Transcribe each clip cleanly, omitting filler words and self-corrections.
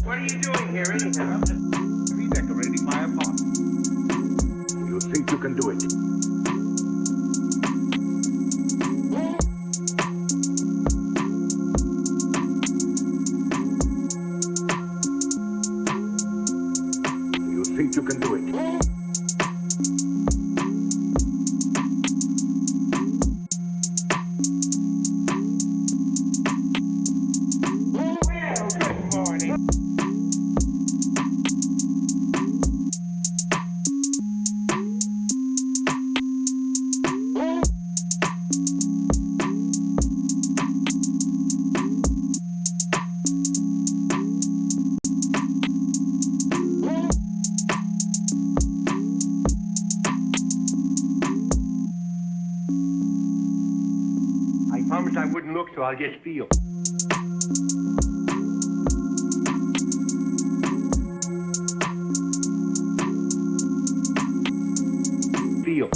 What are you doing here anyhow? I'm just redecorating my apartment. You think you can do it? You think you can do it? Well, good morning. I promised I wouldn't look, so I'll just feel. Feel.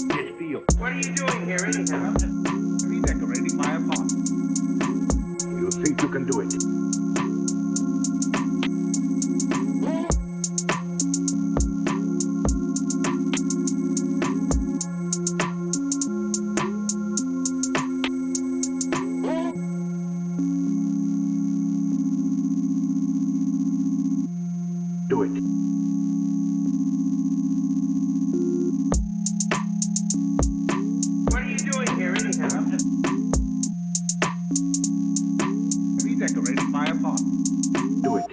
Just feel. What are you doing here anyhow? I'm just redecorating my apartment. You think you can do it? Do it. What are you doing here anyhow? I'm just redecorating my apartment. Do it.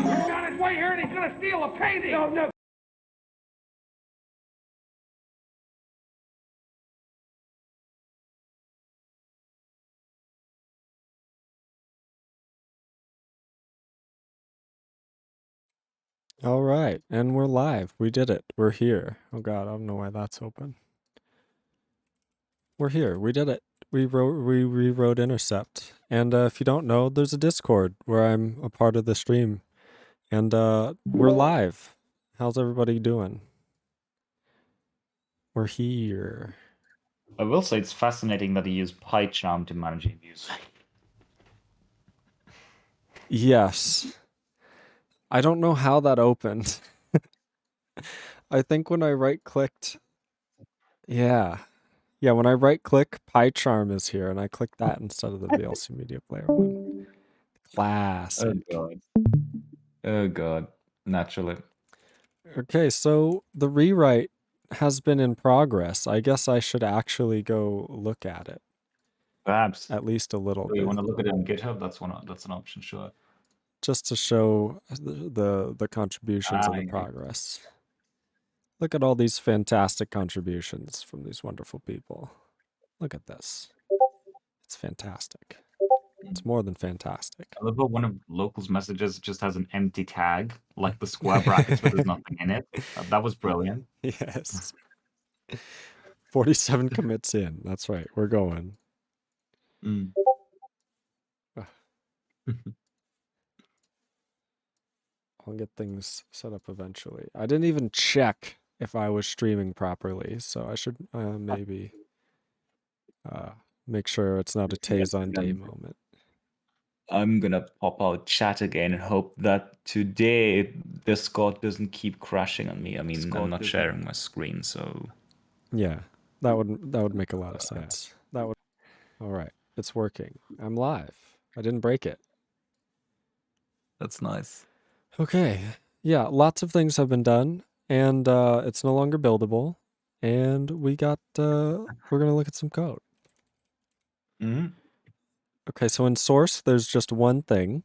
He's on his way here and he's gonna steal a painting! No. All right, and we're live. We did it. We're here. Oh god, I don't know why that's open. We're here. We did it. We rewrote Intercept. And if you don't know, there's a Discord where I'm a part of the stream. And we're live. How's everybody doing? We're here. I will say it's fascinating that he used PyCharm to manage music. Yes. I don't know how that opened. I think when I right-clicked... Yeah. Yeah, when I right-click, PyCharm is here, and I click that instead of the VLC Media Player one. Classic. Oh god. Naturally. Okay, so the rewrite has been in progress. I guess I should actually go look at it. Perhaps. At least a little You bit. want to look at it on GitHub? That's an option, sure. Just to show the contributions and the progress. Look at all these fantastic contributions from these wonderful people. Look at this. It's fantastic. It's more than fantastic. I love how one of Local's messages just has an empty tag, like the square brackets where there's nothing in it. That was brilliant. Yes. 47 commits in. That's right. We're going. I'll get things set up eventually. I didn't even check if I was streaming properly, so I should maybe make sure it's not a Tazon Day moment. I'm gonna pop out chat again and hope that today Discord doesn't keep crashing on me. I mean, I'm not sharing my screen, so yeah, that would make a lot of sense. That would. All right, it's working. I'm live. I didn't break it. That's nice. Okay. Yeah, lots of things have been done, and it's no longer buildable. And we got. We're gonna look at some code. Okay, so in source, there's just one thing.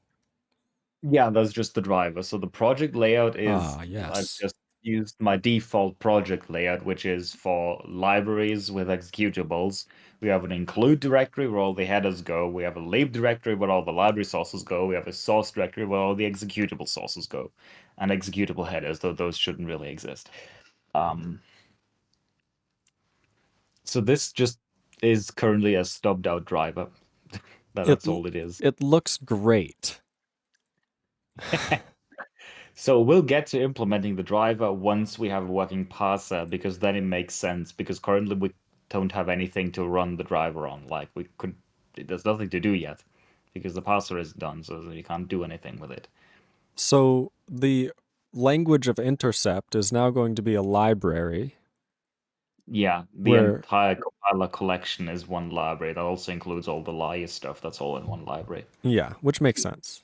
Yeah, that's just the driver. So the project layout is Ah, I've yes. just used my default project layout, which is for libraries with executables. We have an include directory where all the headers go. We have a lib directory where all the library sources go. We have a source directory where all the executable sources go, and executable headers, though those shouldn't really exist. So this just is currently a stubbed out driver. That's all it is. It looks great. So we'll get to implementing the driver once we have a working parser, because then it makes sense. Because currently we don't have anything to run the driver on. Like there's nothing to do yet, because the parser is done, so you can't do anything with it. So the language of intercept is now going to be a library. Yeah, the Where- entire compiler collection is one library. That also includes all the Laia stuff. That's all in one library. Yeah, which makes sense.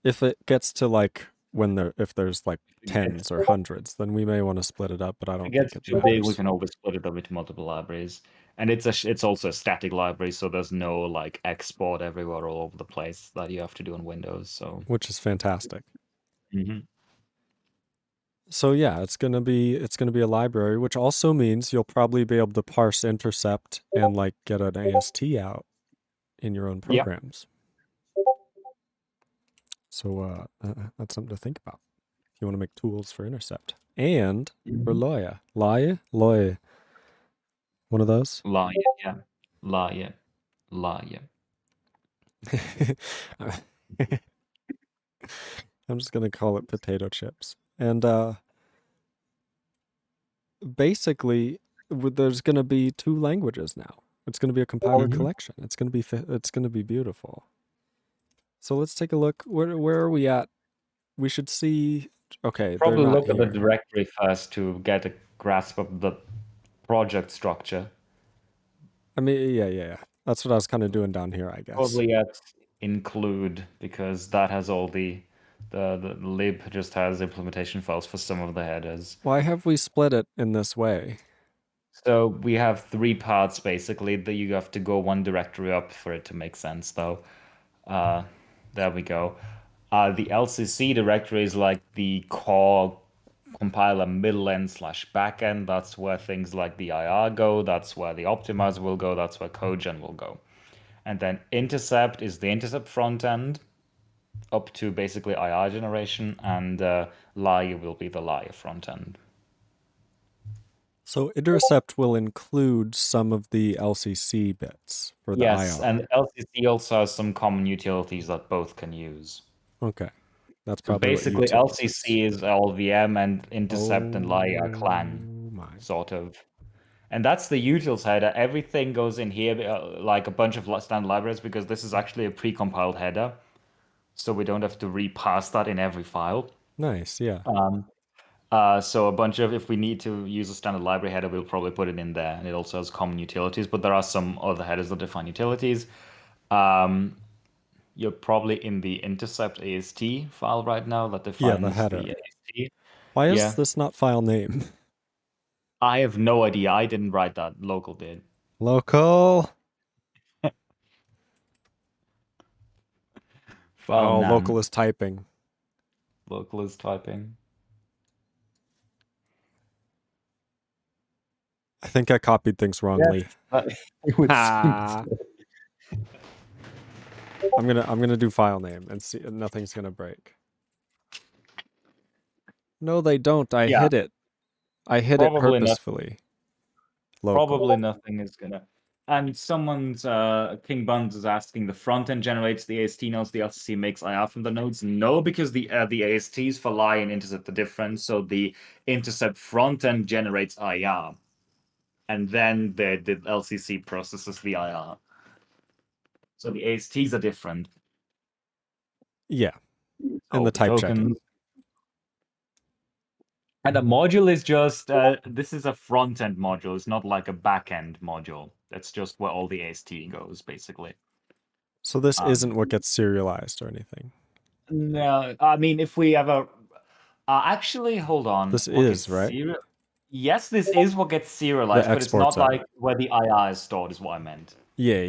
If it gets to like if there's like tens or hundreds, then we may want to split it up, but I If don't it gets think it too big, we matters. can always split it up into multiple libraries. And it's also a static library, so there's no like export everywhere all over the place that you have to do in Windows. So Which is fantastic. Mhm. So yeah, it's gonna be a library, which also means you'll probably be able to parse intercept and like get an AST out in your own Yeah. programs. So that's something to think about if you want to make tools for intercept and for Laia. Laia. One of those. Laia, yeah. Laia. I'm just gonna call it potato chips. And basically, there's gonna be 2 languages now. It's gonna be a compiler collection. It's gonna be beautiful. So let's take a look. Where are we at? We should see. Okay, Probably they're not look at the here. directory first to get a grasp of the project structure. I mean, yeah. That's what I was kind of doing down here, I guess. Probably at include, because that has all the lib just has implementation files for some of the headers. Why have we split it in this way? So we have 3 parts basically that you have to go one directory up for it to make sense, though. There we go. The LCC directory is like the core compiler middle end / backend. That's where things like the IR go. That's where the optimizer will go. That's where CodeGen will go. And then intercept is the intercept front end up to basically IR generation, and Laia will be the Laia front end. So intercept will include some of the LCC bits for the Yes, IR. and LCC also has some common utilities that both can use. Okay. That's So probably basically, what utils is. LCC is LVM, and intercept and Laia are clan, my. sort of. And that's the utils header. Everything goes in here, like a bunch of standard libraries, because this is actually a pre-compiled header. So we don't have to repass that in every file. Nice, yeah. So a bunch of, if we need to use a standard library header, we'll probably put it in there. And it also has common utilities, but there are some other headers that define utilities. You're probably in the intercept AST file right now that defines the header. AST. Why is Yeah. this not file name? I have no idea. I didn't write that. Local did. Local. File name. Local is typing. Local is typing. I think I copied things wrongly. It would Ah. seem so. I'm gonna do file name and see nothing's gonna break. No, they don't. I Yeah. hit it. I hit it Probably not. purposefully. Local. Probably nothing is gonna. And someone's King Buns is asking, the front end generates the AST nodes, the LCC makes IR from the nodes. No, because the ASTs for Laia and intercept are different. So the intercept front end generates IR, and then the LCC processes the IR. So the ASTs are different. Yeah. And the type checking. And a module is just, this is a front-end module. It's not like a back-end module. That's just where all the AST goes, basically. So this isn't what gets serialized or anything. No, I mean, if we ever... actually, hold on. This is, right? Yes, this is what gets serialized, but it's not are. like where the IR is stored, is what I meant. Yeah.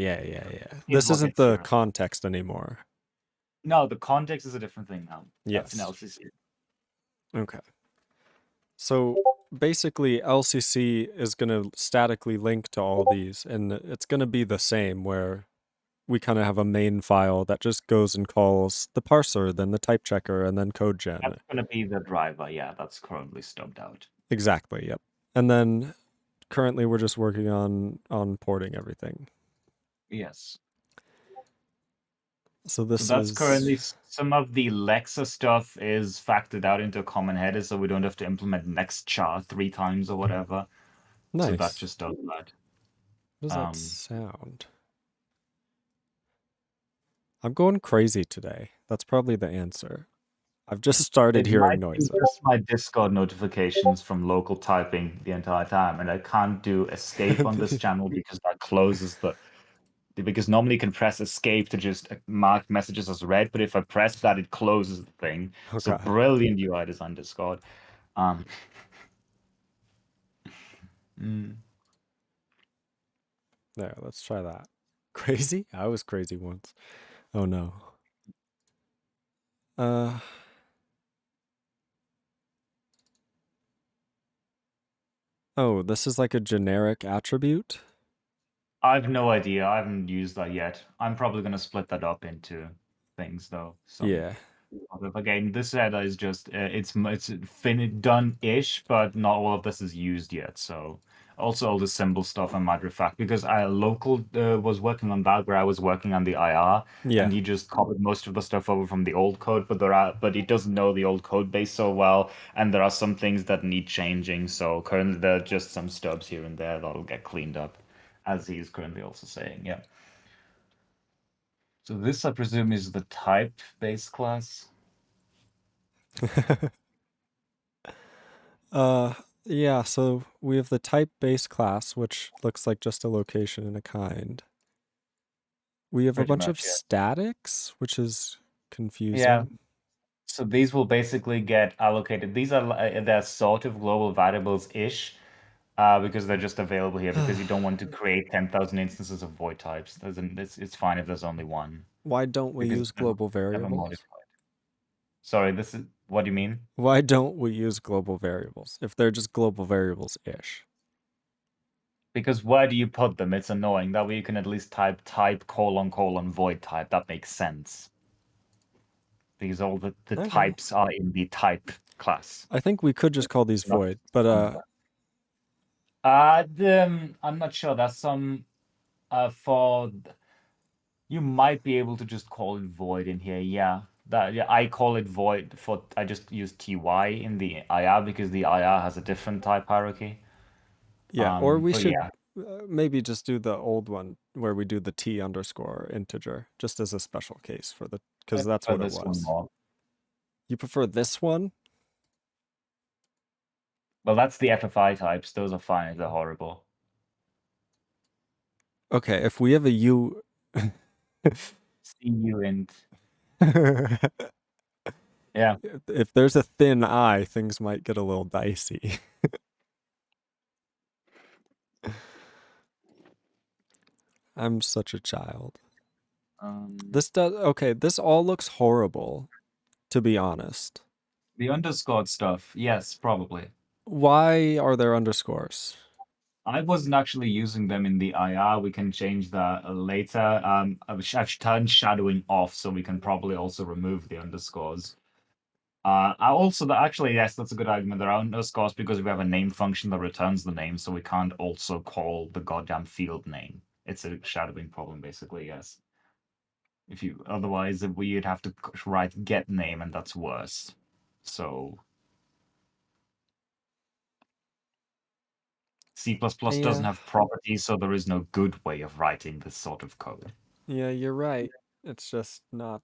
This what isn't gets the serialized. context anymore. No, the context is a different thing now. That's an Yes. LCC. Okay. So basically, LCC is going to statically link to all these, and it's going to be the same where we kind of have a main file that just goes and calls the parser, then the type checker, and then code gen. That's going to be the driver. Yeah, that's currently stubbed out. Exactly. Yep. And then currently we're just working on porting everything. Yes. So this So that's is currently some of the Lexa stuff is factored out into a common header, so we don't have to implement next char 3 times or whatever. nice. So that just does that. What does that sound? I'm going crazy today. That's probably the answer. I've just started It hearing might be noises. just my Discord notifications from local typing the entire time, and I can't do escape on this channel because that closes because normally you can press escape to just mark messages as read, but if I press that, it closes the thing. So Okay. brilliant UI design Discord. There, let's try that. Crazy? I was crazy once. Oh no. Oh, this is like a generic attribute? I have no idea. I haven't used that yet. I'm probably going to split that up into things, though. Yeah. Again, this header is just it's done-ish, but not all of this is used yet. So also all the symbol stuff I might refactor because local was working on that where I was working on the IR, Yeah. and he just copied most of the stuff over from the old code, but he doesn't know the old code base so well, and there are some things that need changing. So currently there are just some stubs here and there that'll get cleaned up, as he is currently also saying. Yeah. So this, I presume, is the type base class. Yeah, so we have the type base class, which looks like just a location and a kind. We have a Pretty bunch of much, yeah. statics, which is confusing. Yeah. So these will basically get allocated. These are they're sort of global variables-ish, because they're just available here because you don't want to create 10,000 instances of void types. It's fine if there's only one. Why don't we Because use they're global never variables? modified. Sorry, this is what do you mean? Why don't we use global variables if they're just global variables-ish? Because where do you put them? It's annoying. That way you can at least type void type. That makes sense. Because all the Okay. types are in the type class. I think we could just call these Not- void, but I'm not sure. There's some you might be able to just call it void in here. Yeah, I call it void I just use ty in the IR because the IR has a different type hierarchy. yeah, or we but should yeah. maybe just do the old one where we do the t underscore integer just as a special case for the because that's what it this one was. more. You prefer this one? Well, that's the FFI types. Those are fine. They're horrible. Okay, if we have a u CU int. Yeah. if there's a thin I, things might get a little dicey. I'm such a child. This all looks horrible, to be honest. The underscored stuff, yes, probably. Why are there underscores? I wasn't actually using them in the IR. We can change that later. I've turned shadowing off, so we can probably also remove the underscores. Actually, yes, that's a good argument. There are underscores because we have a name function that returns the name, so we can't also call the goddamn field name. It's a shadowing problem, basically, yes. Otherwise, we'd have to write get name, and that's worse. So C++ doesn't have properties, so there is no good way of writing this sort of code. Yeah, you're right. It's just not.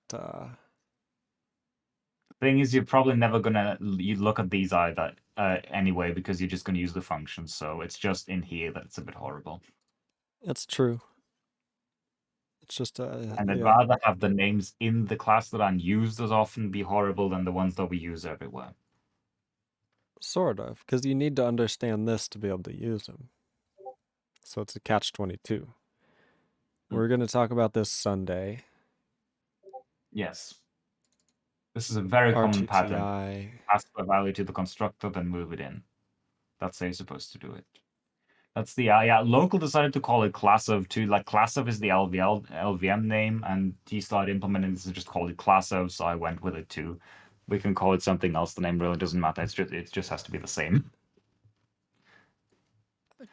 Thing is, you're probably never gonna look at these either anyway because you're just gonna use the function. So it's just in here that's a bit horrible. It's true. It's just and I'd rather have the names in the class that aren't used as often be horrible than the ones that we use everywhere. Sort of, because you need to understand this to be able to use them. So it's a catch-22. We're going to talk about this Sunday. Yes. This is a very common pattern. RTTI. Pass a value to the constructor, then move it in. That's how you're supposed to do it. That's the Local decided to call it class of too. Like class of is the LVM name, and he started implementing this and just called it class of. So I went with it too. We can call it something else. The name really doesn't matter. It just has to be the same.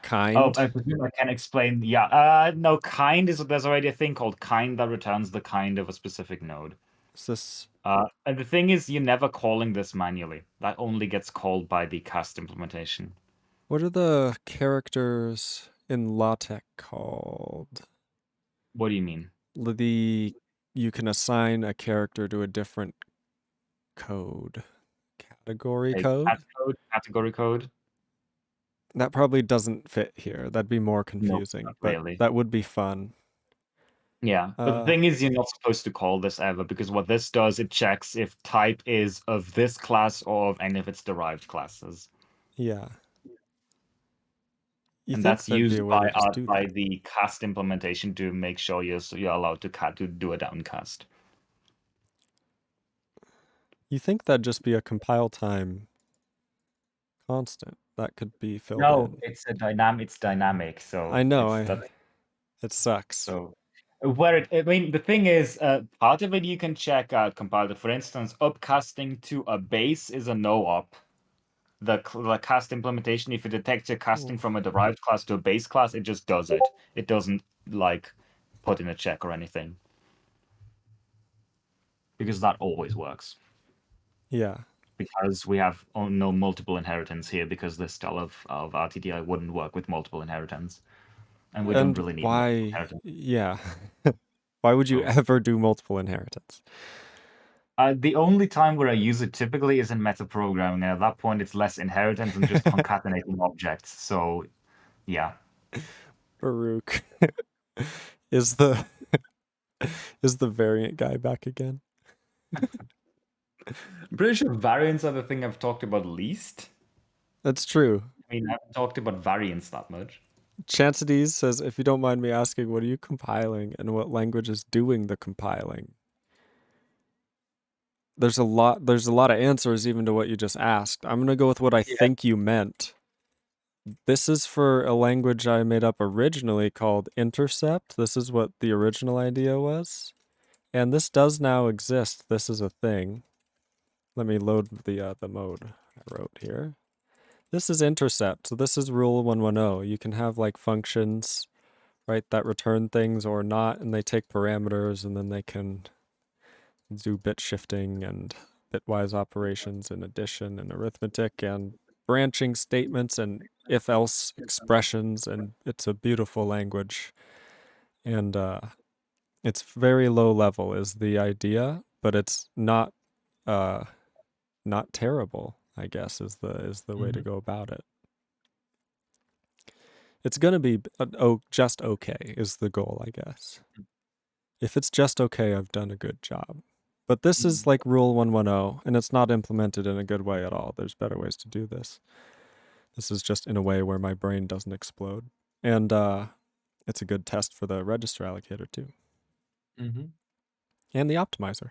Kind. Oh, I presume I can explain. Yeah. No, kind is there's already a thing called kind that returns the kind of a specific node. Is this And the thing is, you're never calling this manually. That only gets called by the cast implementation. what are the characters in LaTeX called? What do you mean? You can assign a character to a different code. Category Like code? cat code, category code. That probably doesn't fit here. That'd be more No, confusing, not but really. that would be fun. Yeah, but the thing is, you're not supposed to call this ever, because what this does, it checks if type is of this class or of any of its derived classes. Yeah. You And think that's there'd be used a way to just do by that? the cast implementation to make sure you're allowed to do a downcast. You think that'd just be a compile time constant that could be filled No, in? it's dynamic, so I know, that's it sucks. so I mean, the thing is, part of it you can check out compiler. For instance, upcasting to a base is a no-op. The cast implementation, if it detects you're casting from a derived class to a base class, it just does it. It doesn't like put in a check or anything, because that always works. Yeah. Because we have no multiple inheritance here, because this style of RTTI wouldn't work with multiple inheritance, and we don't really need multiple why? inheritance. Yeah. Why would you So- ever do multiple inheritance? The only time where I use it typically is in metaprogramming, and at that point it's less inheritance and just concatenating objects. So, yeah. Baruch is the is the variant guy back again? I'm pretty sure variants are the thing I've talked about least. That's true. I mean, I haven't talked about variants that much. Chancides says, if you don't mind me asking, what are you compiling and what language is doing the compiling? There's a lot of answers even to what you just asked. I'm gonna go with what I think you meant. This is for a language I made up originally called Intercept. This is what the original idea was. And this does now exist. This is a thing. Let me load the mode I wrote here. This is Intercept. So this is rule 110. You can have like functions, right, that return things or not, and they take parameters, and then they can do bit shifting and bitwise operations and addition and arithmetic and branching statements and if-else expressions, and it's a beautiful language. And it's very low level is the idea, but it's not terrible, I guess, is the way to go about it. It's gonna be just okay is the goal, I guess. If it's just okay, I've done a good job. But this is like rule 110, and it's not implemented in a good way at all. There's better ways to do this. This is just in a way where my brain doesn't explode. And it's a good test for the register allocator too. And the optimizer.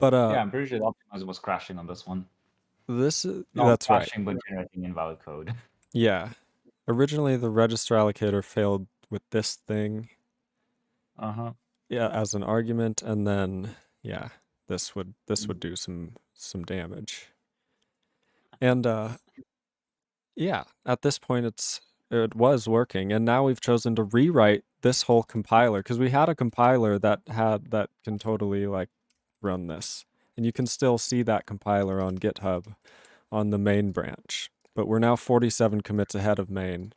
But Yeah, I'm pretty sure the optimizer was crashing on this one. this is Not that's right. crashing, but generating invalid code. Yeah. Originally the register allocator failed with this thing. Yeah, as an argument, and then yeah, this would do some damage. And yeah, at this point it was working, and now we've chosen to rewrite this whole compiler because we had a compiler that can totally like run this. And you can still see that compiler on GitHub on the main branch. But we're now 47 commits ahead of main,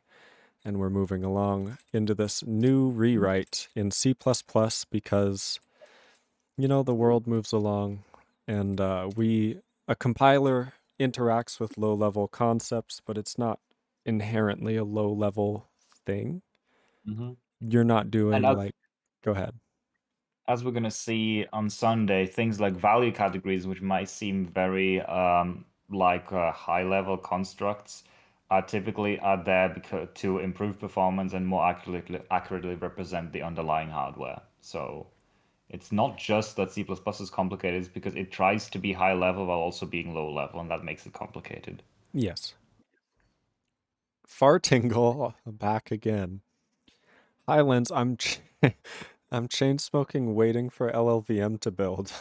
and we're moving along into this new rewrite in C++ because, you know, the world moves along, and a compiler interacts with low-level concepts, but it's not inherently a low-level thing. You're not doing go ahead. As we're gonna see on Sunday, things like value categories, which might seem very high-level constructs, are typically there to improve performance and more accurately represent the underlying hardware. So It's not just that C++ is complicated, it's because it tries to be high level while also being low level, and that makes it complicated. Yes. Fartingle back again. Highlands, I'm chain smoking, waiting for LLVM to build.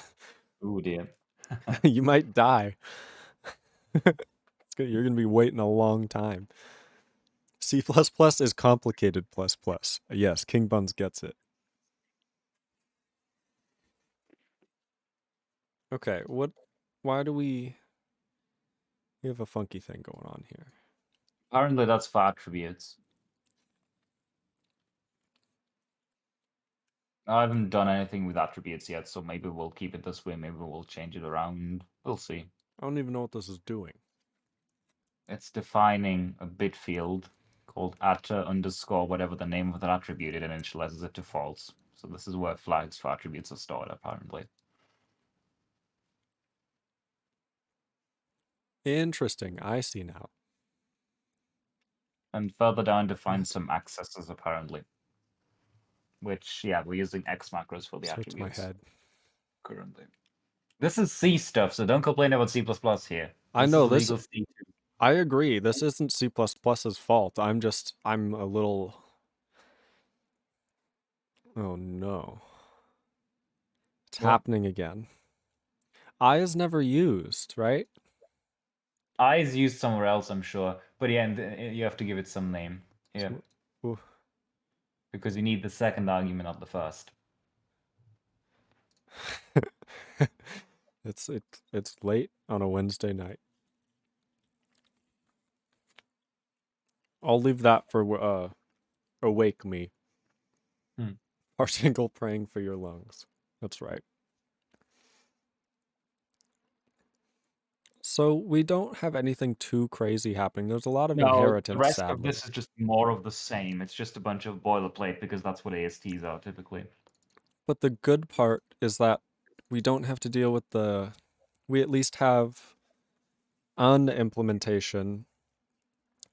Ooh dear. You might die. You're gonna be waiting a long time. C++ is complicated ++. Yes, King Buns gets it. Okay, why do we have a funky thing going on here? Apparently that's for attributes. I haven't done anything with attributes yet, so maybe we'll keep it this way, maybe we'll change it around. We'll see. I don't even know what this is doing. It's defining a bit field called atta underscore whatever the name of that attribute it initializes it to false. So this is where flags for attributes are stored, apparently. Interesting. I see now. And further down defines some accesses, apparently. Which, yeah, we're using X macros for the So it's my attributes head. currently. This is C stuff, so don't complain about C++ here. I This know is this. legal C. I agree. This isn't C++'s fault. I'm a little. Oh no. It's What? happening again. I is never used, right? I is used somewhere else, I'm sure. But yeah, you have to give it some name. Yeah. Ooh. Because you need the second argument, not the first. It's late on a Wednesday night. I'll leave that for awake me. Fartingle praying for your lungs. That's right. So we don't have anything too crazy happening. There's a lot of No, inheritance, the rest sadly. of this is just more of the same. It's just a bunch of boilerplate because that's what ASTs are typically. But the good part is that we don't have to deal with we at least have an implementation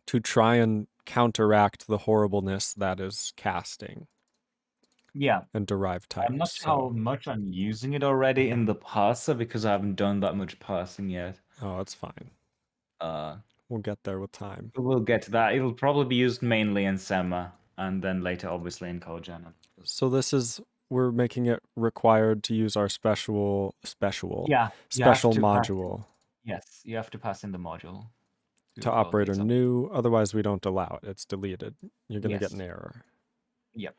to try and counteract the horribleness that is casting. Yeah. And derived types. I'm not sure how much I'm using it already in the parser because I haven't done that much parsing yet. Oh, that's fine. We'll get there with time. We'll get to that. It'll probably be used mainly in Semma and then later obviously in CodeGen. So we're making it required to use our special module. Yes, you have to pass in the module. To operator new, otherwise we don't allow it. It's deleted. You're going to get an error. Yep.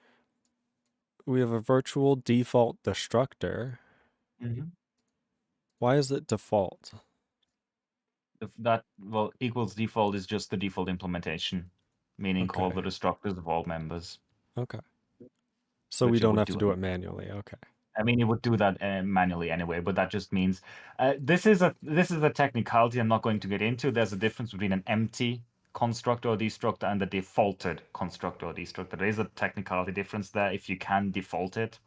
We have a virtual default destructor. Why is it default? Equals default is just the default implementation, meaning call the destructors of all members. Okay. So we don't have to do it manually. Okay. I mean, you would do that manually anyway, but that just means this is a technicality I'm not going to get into. There's a difference between an empty constructor or destructor and the defaulted constructor or destructor. There is a technicality difference there. If you can default it,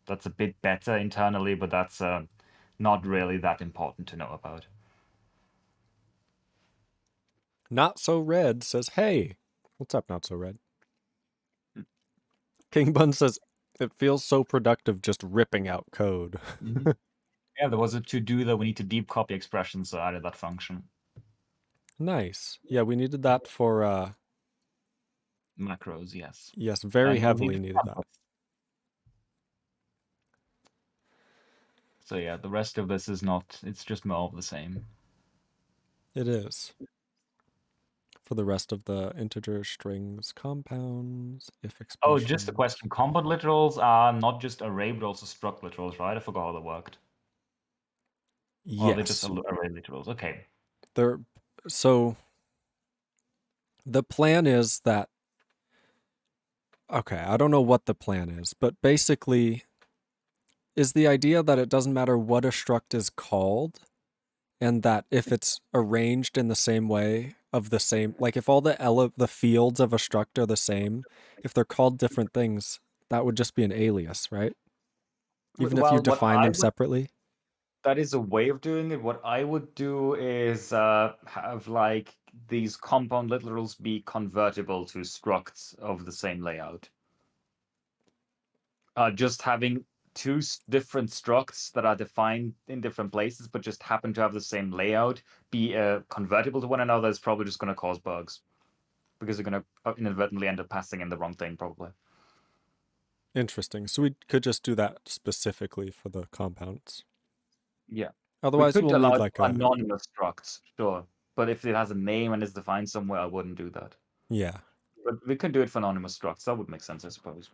that's a bit better internally, but that's not really that important to know about. Not So Red says, hey, what's up, Not So Red? King Bun says, it feels so productive just ripping out code. Yeah, there was a to-do that we need to deep copy expressions, so I added that function. Nice. Yeah, we needed that for macros, yes. Yes, very heavily needed that. So yeah, the rest of this is not, it's just more of the same. It is. For the rest of the integer strings, compounds, if expressions. Oh, just a question. Compound literals are not just array, but also struct literals, right? I forgot how that worked. Yes. Oh, they're just array literals. Okay. So the plan is that, okay, I don't know what the plan is, but basically is the idea that it doesn't matter what a struct is called, and that if it's arranged in the same way of the same, like if all the fields of a struct are the same, if they're called different things, that would just be an alias, right? Even if you define them separately? That is a way of doing it. What I would do is have like these compound literals be convertible to structs of the same layout. Just having two different structs that are defined in different places, but just happen to have the same layout, be convertible to one another, is probably just going to cause bugs because they're going to inadvertently end up passing in the wrong thing, probably. Interesting. So we could just do that specifically for the compounds. Yeah. Otherwise, we could we'll allow need like a anonymous structs, sure. But if it has a name and is defined somewhere, I wouldn't do that. yeah. But we can do it for anonymous structs. That would make sense, I suppose.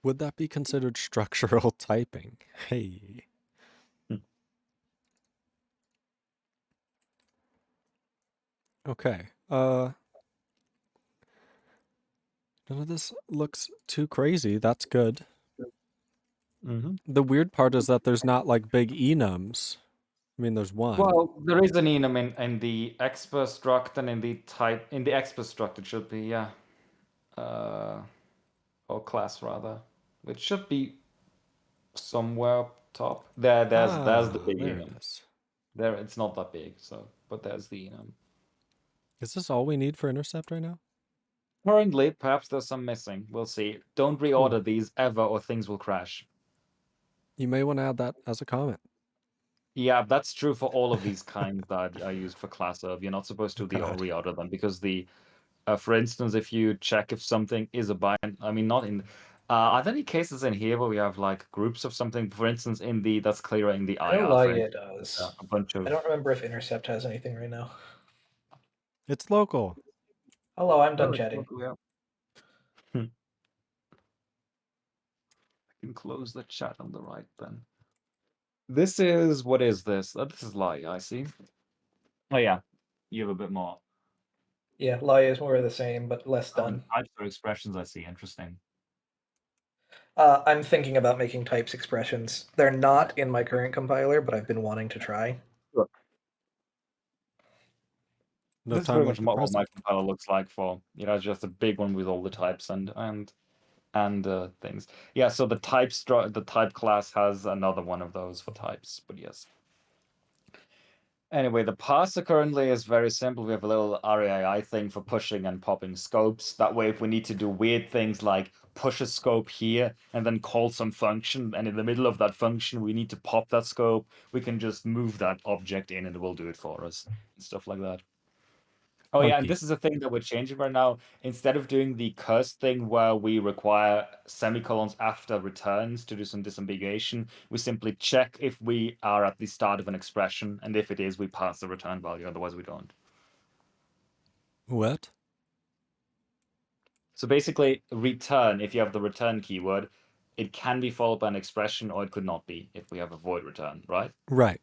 Would that be considered structural typing? Hey. Hmm. Okay. None of this looks too crazy. That's good. Mm-hmm. The weird part is that there's not like big enums. I mean, there's one. Well, there is an enum in the expert struct and in the expert struct it should be, yeah. Or class rather. It should be somewhere up top. There's the big there it enum. is. There, it's not that big, but there's the enum. Is this all we need for intercept right now? Currently, perhaps there's some missing. We'll see. Don't reorder these ever, or things will crash. You may want to add that as a comment. Yeah, that's true for all of these kinds that are used for class of. You're not supposed to God. reorder them because for instance, if you check if something is a bind, I mean, not in. Are there any cases in here where we have like groups of something? For instance, that's clearer in the I know IR. Laia does. A bunch of. I don't remember if Intercept has anything right now. It's local. Hello, I'm done chatting. Yeah. I can close the chat on the right then. What is this? This is Laia, I see. Oh yeah, you have a bit more. Yeah, Laia is more of the same, but less done. Types or expressions, I see. Interesting. I'm thinking about making types expressions. They're not in my current compiler, but I've been wanting to try. No This is time pretty like much the what my present. compiler looks like for, just a big one with all the types and things. Yeah, so the type class has another one of those for types, but yes. Anyway, the parser currently is very simple. We have a little RAI thing for pushing and popping scopes. That way, if we need to do weird things like push a scope here and then call some function, and in the middle of that function, we need to pop that scope, we can just move that object in and it will do it for us. And stuff like that. Oh yeah, and Funky. this is a thing that we're changing right now. Instead of doing the curse thing where we require semicolons after returns to do some disambiguation, we simply check if we are at the start of an expression, and if it is, we pass the return value, otherwise we don't. What? So basically, return, if you have the return keyword, it can be followed by an expression, or it could not be if we have a void return, right? Right.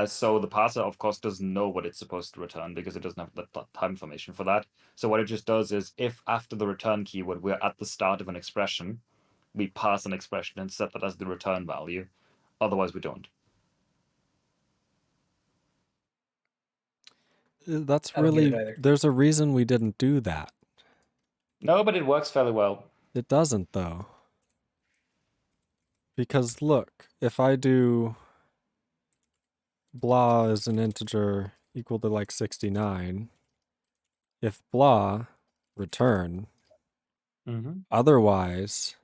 So the parser, of course, doesn't know what it's supposed to return because it doesn't have the type information for that. So what it just does is, if after the return keyword we're at the start of an expression, we pass an expression and set that as the return value. Otherwise, we don't. That's I don't get it really. either. There's a reason we didn't do that. No, but it works fairly well. It doesn't, though. Because look, if I do blah is an integer equal to like 69, if blah return, otherwise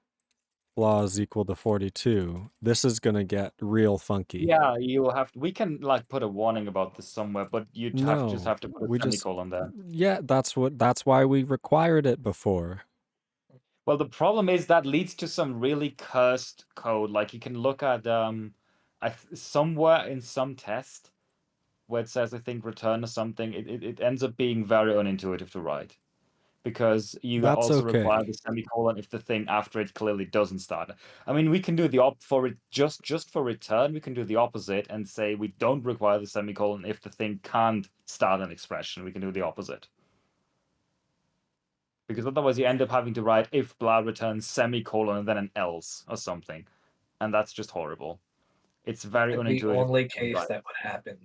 blah is equal to 42, this is going to get real funky. Yeah, you'll have to, we can like put a warning about this somewhere, but you'd just have to put a semicolon there. Yeah, that's why we required it before. Well, the problem is that leads to some really cursed code. Like you can look at somewhere in some test where it says, I think, return or something, it ends up being very unintuitive to write. Because you That's also okay. require the semicolon if the thing after it clearly doesn't start. I mean, we can do the just for return, we can do the opposite and say we don't require the semicolon if the thing can't start an expression. We can do the opposite. Because otherwise you end up having to write if blah returns semicolon and then an else or something. And that's just horrible. It's very unintuitive. The only case that would happen.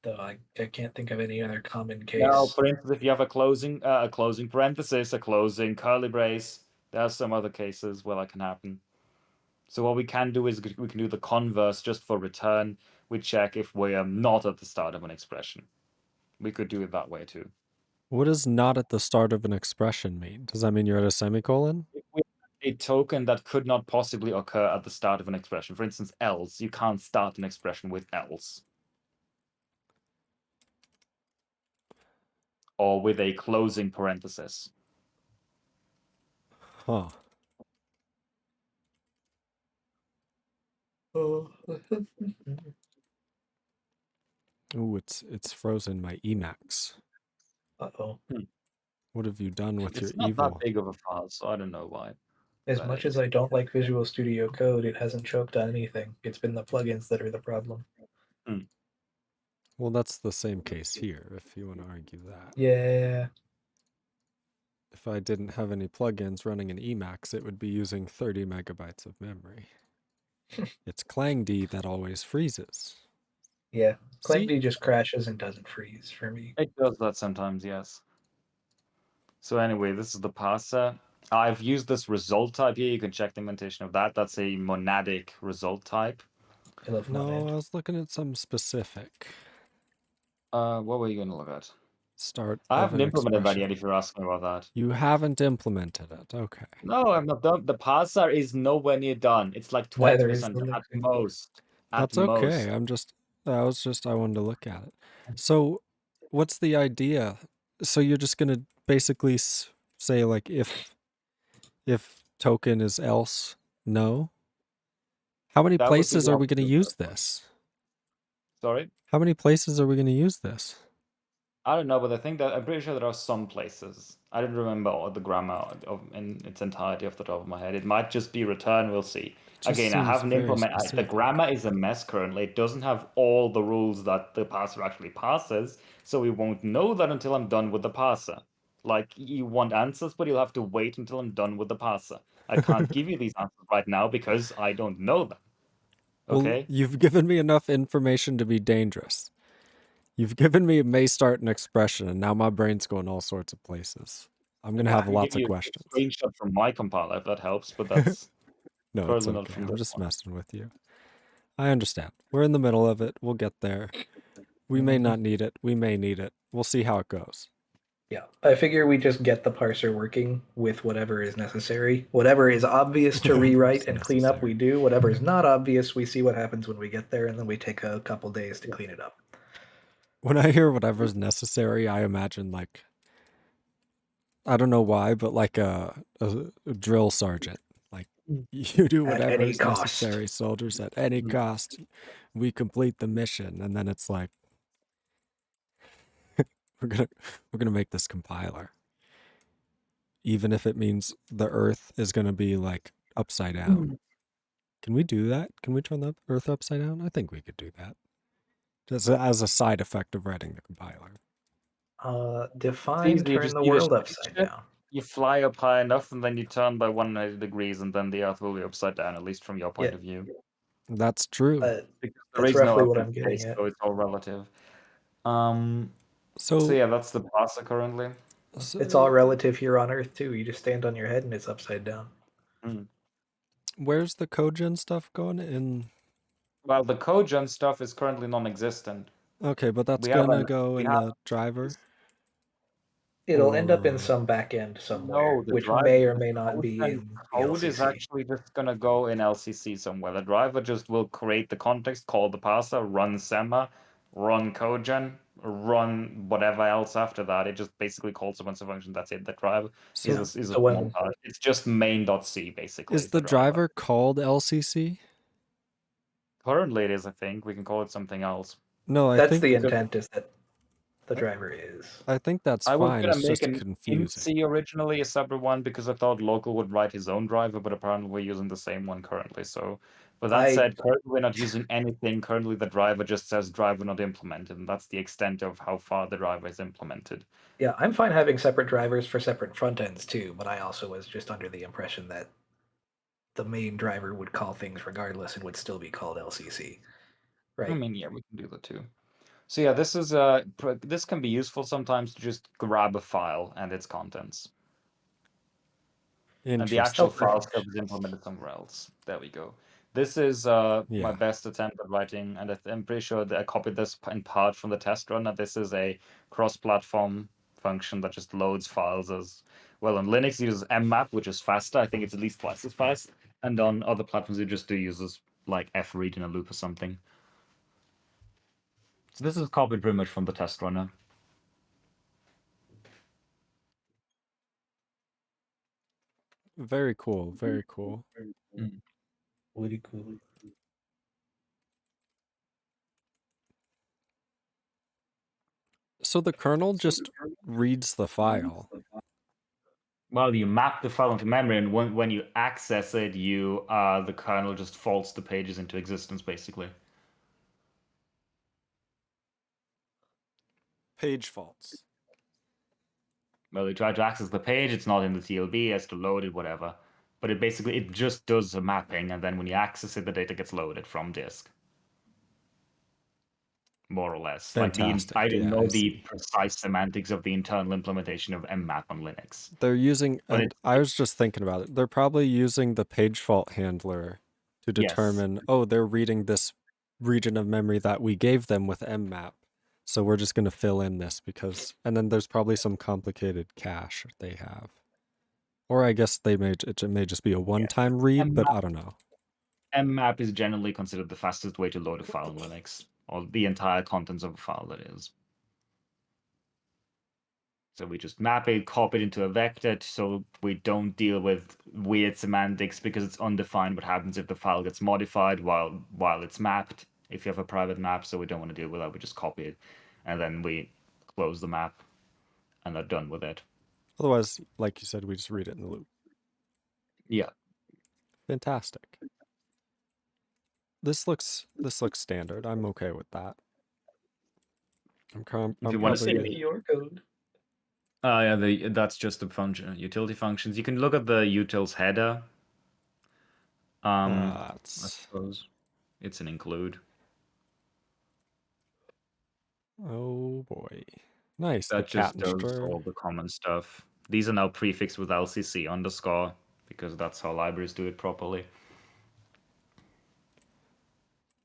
Though I can't think of any other common case. Now, for instance, if you have a closing parenthesis, a closing curly brace, there are some other cases where that can happen. So what we can do is we can do the converse just for return. We check if we are not at the start of an expression. We could do it that way too. What does not at the start of an expression mean? Does that mean you're at a semicolon? a token that could not possibly occur at the start of an expression. For instance, else. You can't start an expression with else. Or with a closing parenthesis. Huh. Ooh, it's frozen my Emacs. Uh-oh. What have you done with It's your not evil? that big of a file, so I don't know why. As But much it's- as I don't like Visual Studio Code, it hasn't choked on anything. It's been the plugins that are the problem. Well, that's the same case here, if you want to argue that. Yeah. If I didn't have any plugins running in Emacs, it would be using 30 megabytes of memory. It's ClangD that always freezes. Yeah. See? ClankD just crashes and doesn't freeze for me. It does that sometimes, yes. So anyway, this is the parser. I've used this result type here. You can check the implementation of that. That's a monadic result type. I love No, Monad. I was looking at some specific. What were you going to look at? Start. I of haven't an implemented that expression. yet if you're asking about that. You haven't implemented it. Okay. No, I'm not done. The parser is nowhere near done. It's like Neither is 20% the at mixing. most. At That's okay. most. I wanted to look at it. So, what's the idea? So you're just gonna basically say like if token is else no. How many That would be places the are we gonna option. use this? Sorry? How many places are we gonna use this? I don't know, but I think that I'm pretty sure there are some places. I don't remember all the grammar in its entirety off the top of my head. It might just be return. We'll see. Just Again, I seems haven't very implemented. The specific. grammar is a mess currently. It doesn't have all the rules that the parser actually passes, so we won't know that until I'm done with the parser. Like you want answers, but you'll have to wait until I'm done with the parser. I can't give you these answers right now because I don't know them. Well, Okay. you've given me enough information to be dangerous. You've given me may start an expression, and now my brain's going all sorts of places. I'm gonna I have can lots give of you questions. a screenshot from my compiler if that helps, but that's No, it's currently not okay. from I'm this just one. messing with you. I understand. We're in the middle of it. We'll get there. We may not need it. We may need it. We'll see how it goes. Yeah. I figure we just get the parser working with whatever is necessary. Whatever is obvious to Whatever rewrite is and clean up, we necessary. do. Whatever is not obvious, we see what happens when we get there, and then we take a couple days to clean it up. When I hear whatever's necessary, I imagine like I don't know why, but like a drill sergeant. Like you do At whatever any is cost. necessary, soldiers, at any cost. We complete the mission, and then it's like we're gonna make this compiler. Even if it means the Earth is gonna be like upside down. Can we do that? Can we turn the Earth upside down? I think we could do that. Just as a side effect of writing the compiler. Define Easy, you turn just the need a world shape upside shift. down. You fly up high enough, and then you turn by 180 degrees, and then the Earth will be upside down, at least from your point Yeah. of view. That's true. Because there That's is no roughly what open I'm getting space, at. so it's all relative. So So yeah, that's the parser currently. It's all relative here on Earth too. You just stand on your head and it's upside down. where's the cogen stuff going in? Well, the cogen stuff is currently non-existent. Okay, but that's We have gonna an- go we in have- the driver. It'll end up in Or- some backend somewhere, No, the which driver- may or may not be Cogen in the code is LCC. actually just gonna go in LCC somewhere. The driver just will create the context, call the parser, run Semma, run cogen, run whatever else after that. It just basically calls a bunch of functions. That's it. The driver So is a So when- small part. It's just main.c basically. is the driver called LCC? Currently, it is. I think we can call it something else. No, I That's think the intent, is that the driver is. I think that's I was fine. gonna It's make just an confusing. INC originally, a separate one, because I thought Local would write his own driver, but apparently we're using the same one currently. So, but that said, currently we're not using anything. Currently, the driver just says driver not implemented, and that's the extent of how far the driver is implemented. Yeah, I'm fine having separate drivers for separate front ends too, but I also was just under the impression that the main driver would call things regardless and would still be called LCC. Right. I mean, yeah, we can do that too. So yeah, this is this can be useful sometimes to just grab a file and its contents. And the actual Interesting. file stuff is implemented somewhere else. There we go. This is my Yeah. best attempt at writing, and I'm pretty sure that I copied this in part from the test run. And this is a cross-platform function that just loads files as Well, on Linux, it uses mmap, which is faster. I think it's at least twice as fast. And on other platforms, it just uses like fread in a loop or something. So this is copied pretty much from the test runner. Very cool. Very cool. Really cool. So the kernel just reads the file. Well, you map the file into memory, and when you access it, the kernel just faults the pages into existence, basically. Page faults. Well, you try to access the page, it's not in the TLB, it has to load it, whatever. But it just does a mapping, and then when you access it, the data gets loaded from disk. More or less. Fantastic. I don't Yeah, know I the see. precise semantics of the internal implementation of mmap on Linux. They're using, But and I was just thinking about it. They're probably using the page fault handler to Yes. determine, oh, they're reading this region of memory that we gave them with mmap. So we're just going to fill in this because, and then there's probably some complicated cache they have. Or I guess it may just be a one-time read, but I don't know. mmap is generally considered the fastest way to load a file in Linux, or the entire contents of a file, that is. So we just map it, copy it into a vector, so we don't deal with weird semantics because it's undefined what happens if the file gets modified while it's mapped, if you have a private map, so we don't want to deal with that. We just copy it, and then we close the map, and are done with it. Otherwise, like you said, we just read it in the loop. Yeah. Fantastic. This looks standard. I'm okay with that. I'm If you want to probably see your code. yeah, that's just the function utility functions. You can look at the utils header. I suppose it's an include. Oh boy, nice. That the just cat does and all the common stuff. These are now prefixed with LCC underscore because that's how libraries do it properly.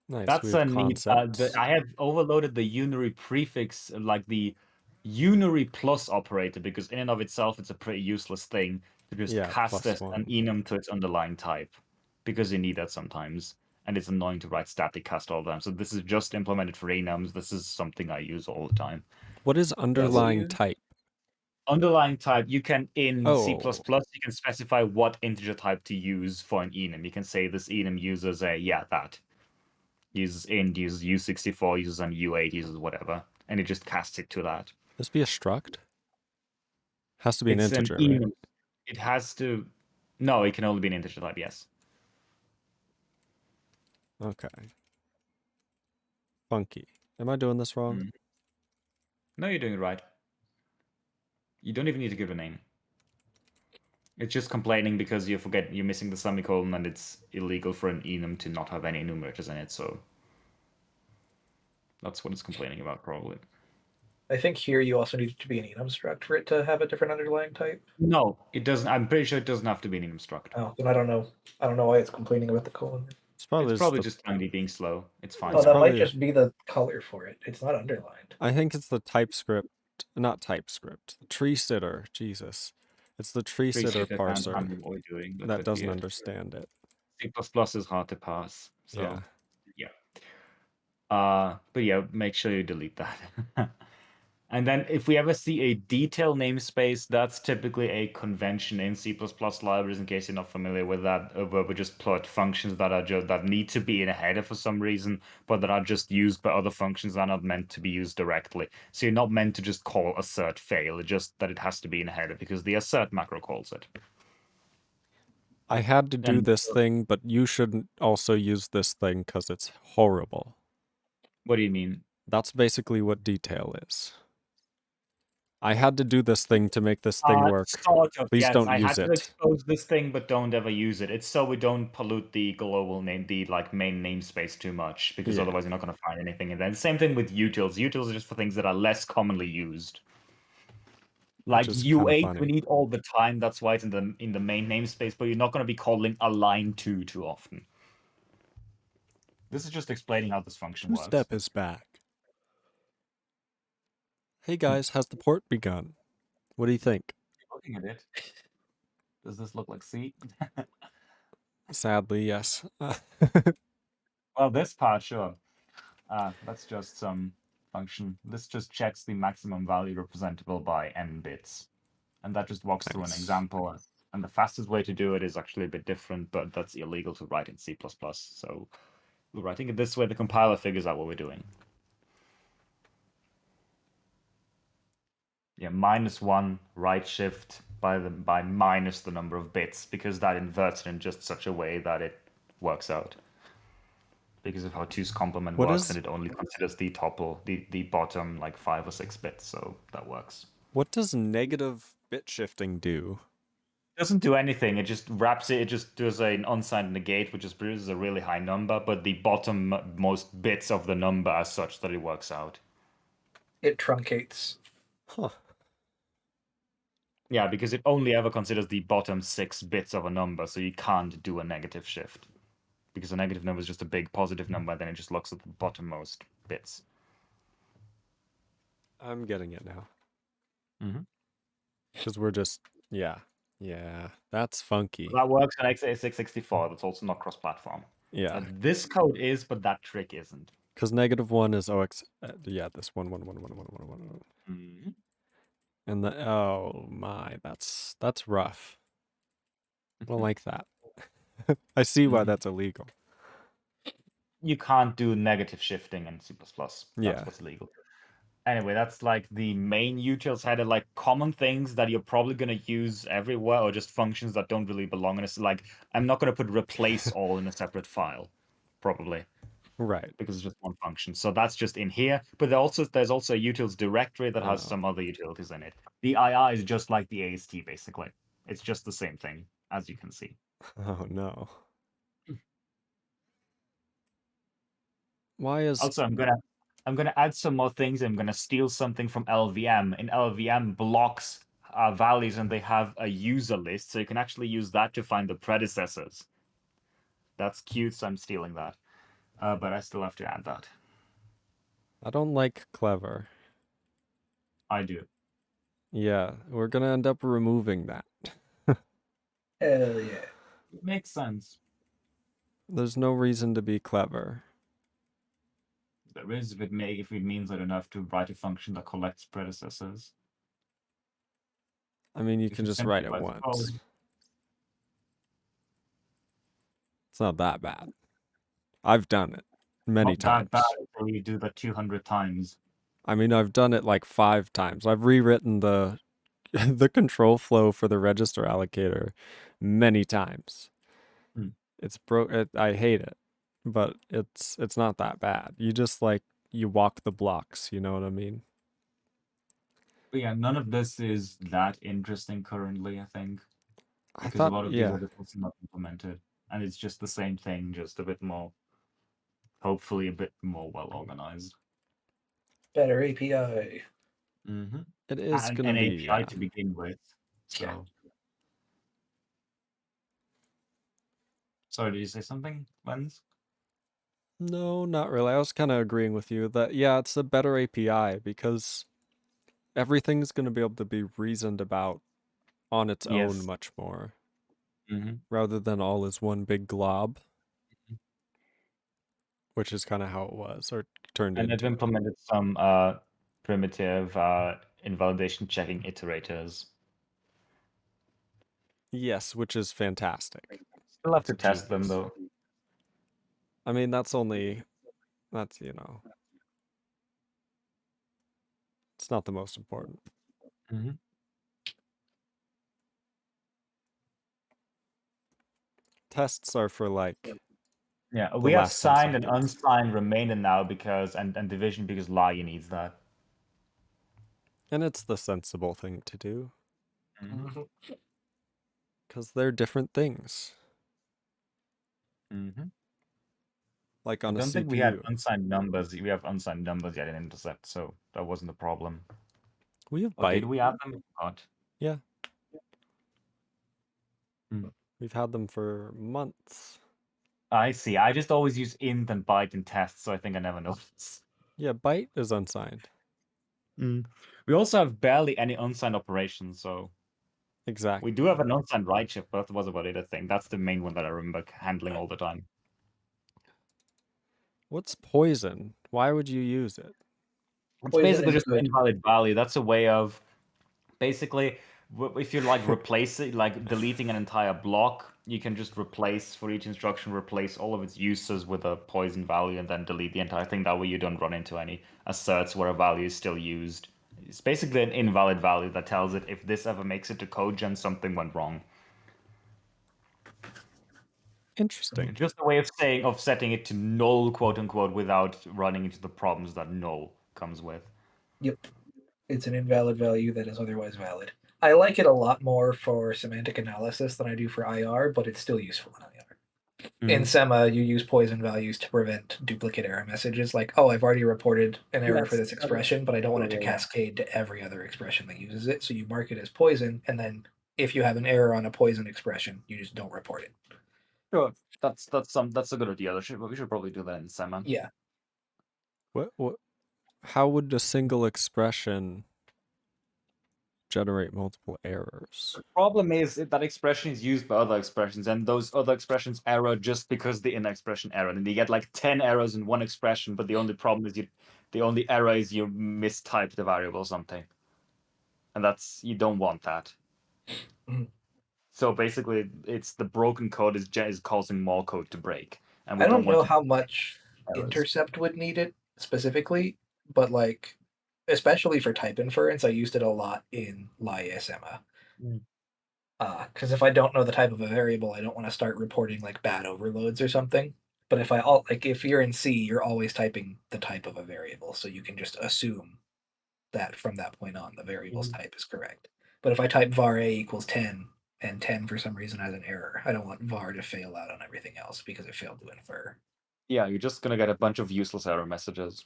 Nice. That's we have a neat. concepts. I have overloaded the unary prefix, like the unary plus operator, because in and of itself, it's a pretty useless thing to just Yeah, cast plus an one. enum to its underlying type, because you need that sometimes, and it's annoying to write static cast all the time. So this is just implemented for enums. This is something I use all the time. What is underlying you- type? Underlying type, you can in C++, Oh. you can specify what integer type to use for an enum. You can say this enum uses that. Uses int, uses U64, uses an U8, uses whatever, and it just casts it to that. This be a struct? Has to be an It's integer, enum. right? It has to. No, it can only be an integer type. Yes. Okay. Funky. Am I doing this wrong? No, you're doing it right. You don't even need to give a name. It's just complaining because you're missing the semicolon, and it's illegal for an enum to not have any enumerators in it. So that's what it's complaining about, probably. I think here you also need to be an enum struct for it to have a different underlying type. No, it doesn't. I'm pretty sure it doesn't have to be an enum struct. Oh, then I don't know. I don't know why it's complaining about the colon. It's probably, just Tiny being slow. It's fine. Oh, that probably- might just be the color for it. It's not underlined. I think it's the TypeScript, not TypeScript. The tree sitter. Jesus. It's the tree sitter parser that doesn't understand it. C++ is hard to parse. So Yeah. but yeah, make sure you delete that. And then if we ever see a detail namespace, that's typically a convention in C++ libraries, in case you're not familiar with that, where we just plot functions that need to be in a header for some reason, but that are just used by other functions that are not meant to be used directly. So you're not meant to just call assert fail, just that it has to be in a header because the assert macro calls it. I had to do this thing, but you shouldn't also use this thing because it's horrible. What do you mean? That's basically what detail is. I had to do this thing to make this thing work. Sort of, Please yes. don't I use had to it. expose this thing, but don't ever use it. It's so we don't pollute the global name, the main namespace too much, because Yeah. otherwise you're not going to find anything. And then same thing with utils. Utils are just for things that are less commonly used. Like Which is kinda U8, funny. we need all the time. That's why it's in the main namespace. But you're not going to be calling align to too often. This is just explaining how this function works. Two-step is back. Hey guys, has the port begun? What do you think? think it did. Does this look like C? Sadly, yes. Well, this part, sure. That's just some function. This just checks the maximum value representable by n bits. And that just walks through an Nice. example. And the fastest way to do it is actually a bit different, but that's illegal to write in C++. So we're writing it this way, the compiler figures out what we're doing. Yeah, -1 right shift by minus the number of bits, because that inverts it in just such a way that it works out. Because of how 2's complement What works, is- and it only considers the bottom like 5 or 6 bits, so that works. What does negative bit shifting do? It doesn't do anything. It just wraps it. It just does an unsigned negate, which just produces a really high number, but the bottom most bits of the number are such that it works out. It truncates. Huh. Yeah, because it only ever considers the bottom 6 bits of a number, so you can't do a negative shift. Because a negative number is just a big positive number, then it just looks at the bottommost bits. I'm getting it now. Mhm. Because we're just, yeah, that's funky. That works on x86-64. That's also not cross-platform. Yeah, This code is, but that trick isn't. because -1 is OX. Yeah, this one. Mhm. And the oh my, that's rough. I don't like that. I see why Mhm. that's illegal. You can't do negative shifting in C++. That's Yeah. what's legal. Anyway, that's like the main utils header, like common things that you're probably going to use everywhere, or just functions that don't really belong in a. Like, I'm not going to put replace all in a separate file, probably, Right. because it's just one function. So that's just in here. But there's also a utils directory that has Oh. some other utilities in it. The II is just like the AST, basically. It's just the same thing, as you can see. Oh no. Why is Also, I'm gonna add some more things. I'm gonna steal something from LVM. In LVM, blocks values, and they have a user list, so you can actually use that to find the predecessors. That's cute, so I'm stealing that. But I still have to add that. I don't like clever. I do. Yeah, we're gonna end up removing that. Hell yeah. It makes sense. There's no reason to be clever. There is if it means I don't have to write a function that collects predecessors. I mean, you If can you just write it simplify the once. code. It's not that bad. I've done it many Not times. that bad until you do that 200 times. I mean, I've done it like 5 times. I've rewritten the the control flow for the register allocator many times. Hmm. It's I hate it, but it's not that bad. You just like you walk the blocks, you know what I mean? But yeah, none of this is that interesting currently, I think. I Because thought, a lot of yeah. these are just also not implemented. And it's just the same thing, just a bit more, hopefully a bit more well organized. Better API. Mm-hmm. It is And gonna an be API to begin with. So. Yeah. Sorry, did you say something, Lens? No, not really. I was kind of agreeing with you that, yeah, it's a better API because everything's going to be able to be reasoned about on its Yes. own much more Mm-hmm. rather than all as one big glob, which is kind of how it was or turned And into. they've implemented some primitive invalidation checking iterators. Yes, which is fantastic. Still have to It's test genius. them, though. I mean, that's, you know, it's not the most important. Mm-hmm. Tests are for like, Yeah, the we have last 10 signed and seconds. unsigned remainder now because and division because Laia needs that. And it's the sensible thing to do Mm-hmm. because they're different things. Mm-hmm. Like I on a don't think we had CPU. unsigned numbers. We have unsigned numbers yet in Intercept, so that wasn't a problem. We have Or byte. did we add them? Not. Yeah. Hmm. We've had them for months. I see. I just always use int and byte in tests, so I think I never noticed. Yeah, byte is unsigned. We also have barely any unsigned operations, so Exactly. We do have an unsigned right shift, but that was about it, I think. That's the main one that I remember handling all the time. What's poison? Why would you use it? It's Poison basically is just good. an invalid value. That's a way of basically, if you're like replacing, like deleting an entire block, you can just replace for each instruction, replace all of its uses with a poison value and then delete the entire thing. That way you don't run into any asserts where a value is still used. It's basically an invalid value that tells it if this ever makes it to code gen, something went wrong. Interesting. Just a way of saying of setting it to null, quote unquote, without running into the problems that null comes with. Yep. It's an invalid value that is otherwise valid. I like it a lot more for semantic analysis than I do for IR, but it's still useful in IR. In SEMA, you use poison values to prevent duplicate error messages, like, oh, I've already reported an error for Yes, this expression, but I don't want it to yeah. cascade to every other expression that uses it. So you mark it as poison, and then if you have an error on a poison expression, you just don't report it. Sure. That's a good idea. We should probably do that in SEMA. Yeah. What how would a single expression generate multiple errors? The problem is that expression is used by other expressions, and those other expressions error just because the inner expression error. And you get like 10 errors in one expression, but the only problem is the only error is you mistyped the variable or something. And you don't want that. Mhm. So basically, it's the broken code is causing more code to break, and we I don't want know to how much errors. intercept would need it specifically, but like, especially for type inference, I used it a lot in LISMA. Because if I don't know the type of a variable, I don't want to start reporting like bad overloads or something. But if you're in C, you're always typing the type of a variable, so you can just assume that from that point on the variable's type is correct. But if I type var a equals 10 and 10 for some reason has an error, I don't want var to fail out on everything else because it failed to infer. Yeah, you're just gonna get a bunch of useless error messages.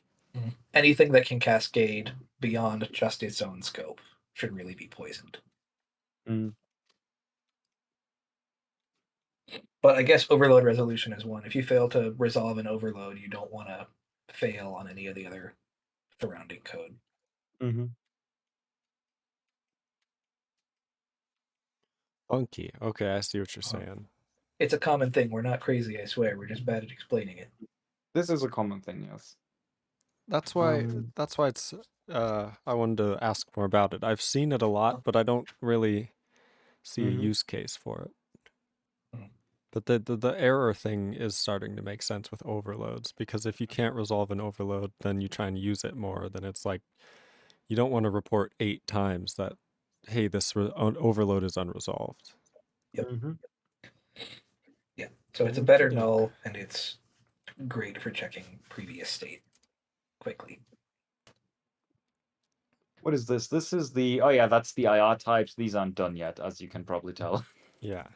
Anything that can cascade beyond just its own scope should really be poisoned. But I guess overload resolution is one. If you fail to resolve an overload, you don't want to fail on any of the other surrounding code. Funky. Okay, I see what you're saying. It's a common thing. We're not crazy, I swear. We're just bad at explaining it. This is a common thing, yes. That's why it's I wanted to ask more about it. I've seen it a lot, but I don't really see a use case for it. But the error thing is starting to make sense with overloads, because if you can't resolve an overload, then you try and use it more, then it's like you don't want to report 8 times that, hey, this overload is unresolved. Yep. Yeah. So it's a better Okey-doke. null, and it's great for checking previous state quickly. What is this? This is that's the IR types. These aren't done yet, as you can probably tell. Yeah.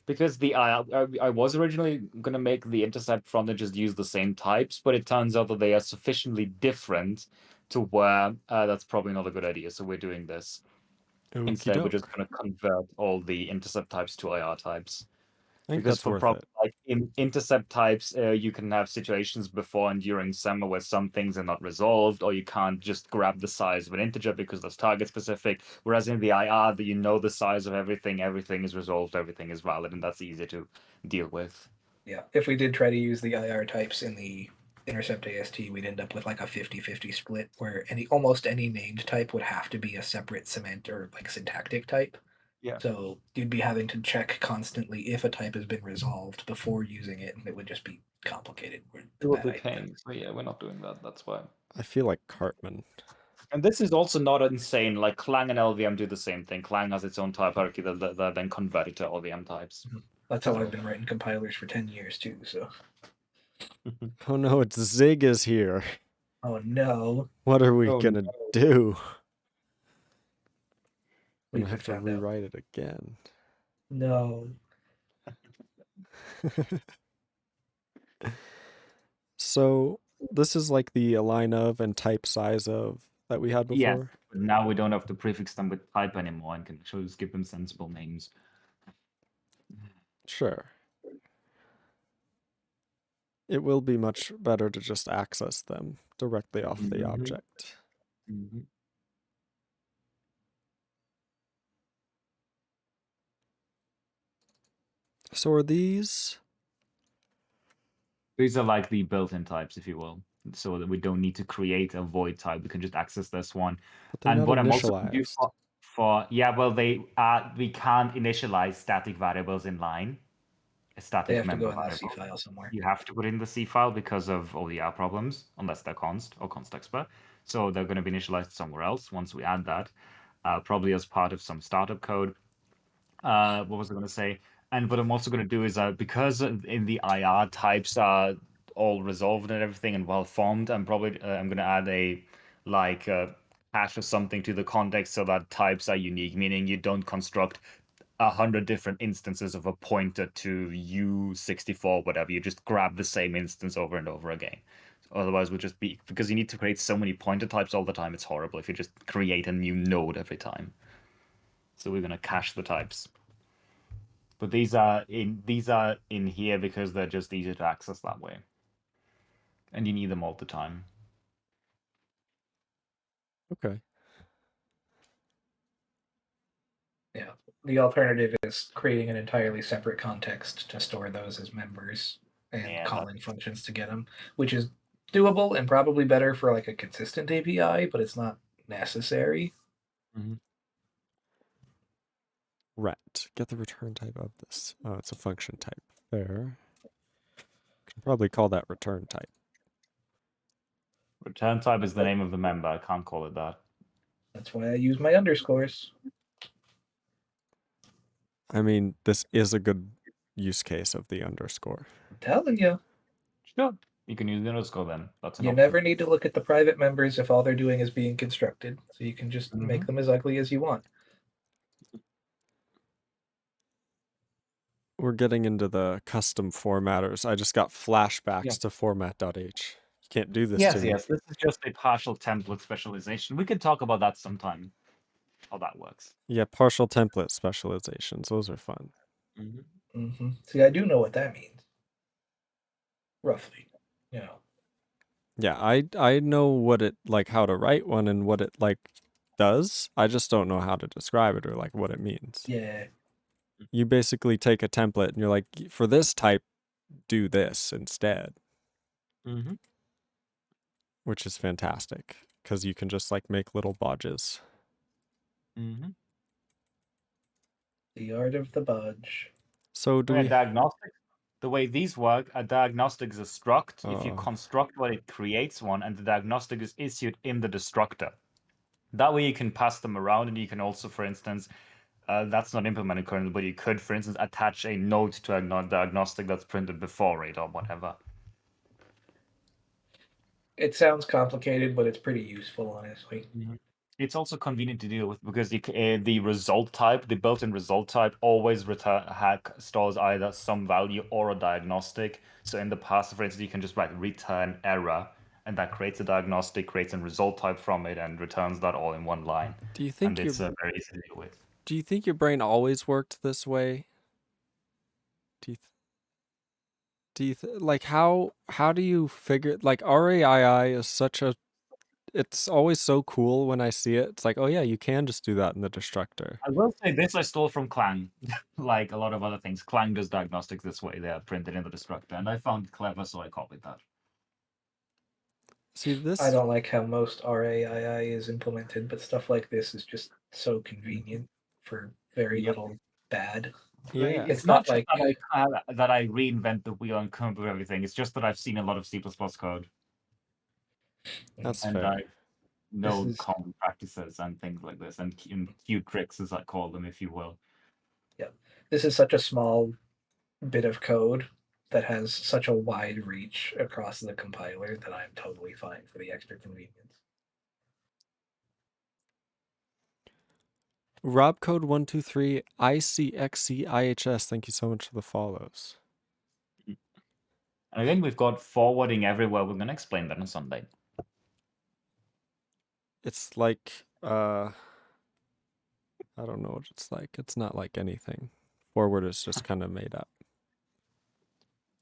Because the I was originally going to make the intercept front and just use the same types, but it turns out that they are sufficiently different to where that's probably not a good idea. So we're doing this. Instead, we're just going to convert all the intercept types to IR types. I think Because that's for worth problems it. like in intercept types, you can have situations before and during SEMA where some things are not resolved, or you can't just grab the size of an integer because that's target specific. Whereas in the IR, that you know the size of everything is resolved, everything is valid, and that's easy to deal with. Yeah. If we did try to use the IR types in the intercept AST, we'd end up with like a 50-50 split where almost any named type would have to be a separate cement or like syntactic type. Yeah. So you'd be having to check constantly if a type has been resolved before using it, and it would just be complicated. It would be pain. So yeah, we're not doing that. That's why. I feel like Cartman. And this is also not insane. Like Clang and LVM do the same thing. Clang has its own type hierarchy that then converted to LVM types. That's how I've been writing compilers for 10 years too. So. Oh no, it's Zig is here. Oh no. What are we gonna do? I'm We gonna have to rewrite it again. No. So this is like the align of and type size of that we had before? Yeah, but now we don't have to prefix them with type anymore and can just give them sensible names. Sure. It will be much better to just access them directly off the object. So are these? These are like the built-in types, if you will, so that we don't need to create a void type. We can just access this one. But they're And not what I'm also going to do initialized. for yeah, well, we can't initialize static variables in line. A They static have to member go in the C variable. file somewhere. You have to put in the C file because of ODR problems, unless they're const or const expert. So they're going to be initialized somewhere else once we add that, probably as part of some startup code. What was I going to say? And what I'm also going to do is because in the IR types are all resolved and everything and well formed, I'm going to add a hash or something to the context so that types are unique, meaning you don't construct 100 different instances of a pointer to U64, whatever. You just grab the same instance over and over again. Otherwise, we'll just be, because you need to create so many pointer types all the time, it's horrible if you just create a new node every time. So we're going to cache the types. But these are in here because they're just easier to access that way. And you need them all the time. Okay. Yeah. The alternative is creating an entirely separate context to store those as members and Yeah, calling functions to get them, which is doable and probably better for like a consistent API, but it's not necessary. Ret. Get the return type of this. Oh, it's a function type. Fair. Can probably call that return type. Return type is the name of the member. I can't call it that. That's why I use my underscores. I mean, this is a good use case of the underscore. I'm telling you. Sure. You can use the underscore then. That's an You option. never need to look at the private members if all they're doing is being constructed. So you can just make them as ugly as you want. We're getting into the custom formatters. I just got flashbacks to format.h. You can't do this to me. Yes. This is just a partial template specialization. We could talk about that sometime. How that works. Yeah, partial template specializations. Those are fun. See, I do know what that means. Roughly. You know. Yeah, I know what it like how to write one and what it like does. I just don't know how to describe it or like what it means. Yeah. You basically take a template and you're like, for this type, do this instead. Which is fantastic because you can just like make little bodges. The art of the budge. So do we? Diagnostics? The way these work, a diagnostic is a struct. If you Oh. construct one, it creates one, and the diagnostic is issued in the destructor. That way you can pass them around, and you can also, for instance, that's not implemented currently, but you could, for instance, attach a note to a diagnostic that's printed before it or whatever. It sounds complicated, but it's pretty useful, honestly. It's also convenient to deal with because the result type, the built-in result type, always stores either some value or a diagnostic. So in the past, for instance, you can just write return error, and that creates a diagnostic, creates a result type from it, and returns that all in one line. Do you think it's very easy to deal with. Do you think your brain always worked this way? Like how do you figure like RAII is such a it's always so cool when I see it. It's like, oh yeah, you can just do that in the destructor. I will say this I stole from Clang. Like a lot of other things, Clang does diagnostics this way. They are printed in the destructor, and I found it clever, so I copied that. See this? I don't like how most RAII is implemented, but stuff like this is just so convenient for very little bad. Yeah. It's not like that I reinvent the wheel and come up with everything. It's just that I've seen a lot of C++ code. That's and fair. I know common practices and things like this, and cute tricks, as I call them, if you will. Yeah, this is such a small bit of code that has such a wide reach across the compiler that I'm totally fine for the extra convenience. Robcode123 ICXCIHS, thank you so much for the follows. I think we've got forwarding everywhere. We're going to explain that on Sunday. It's like, I don't know what it's like. It's not like anything. Forward is just kind of made up.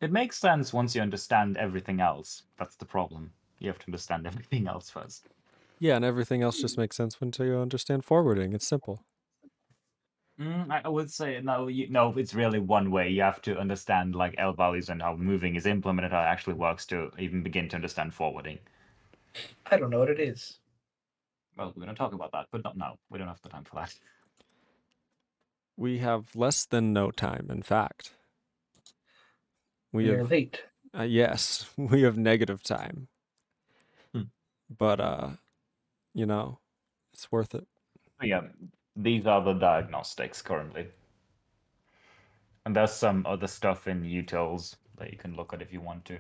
It makes sense once you understand everything else. That's the problem. You have to understand everything else first. Yeah, and everything else just makes sense until you understand forwarding. It's simple. I would say no. No, it's really one way. You have to understand like L values and how moving is implemented, how it actually works to even begin to understand forwarding. I don't know what it is. Well, we're gonna talk about that, but not now. We don't have the time for that. We have less than no time, in fact. We You're have late. yes, we have negative time. Hmm. But you know, it's worth it. But yeah, these are the diagnostics currently. And there's some other stuff in utils that you can look at if you want to.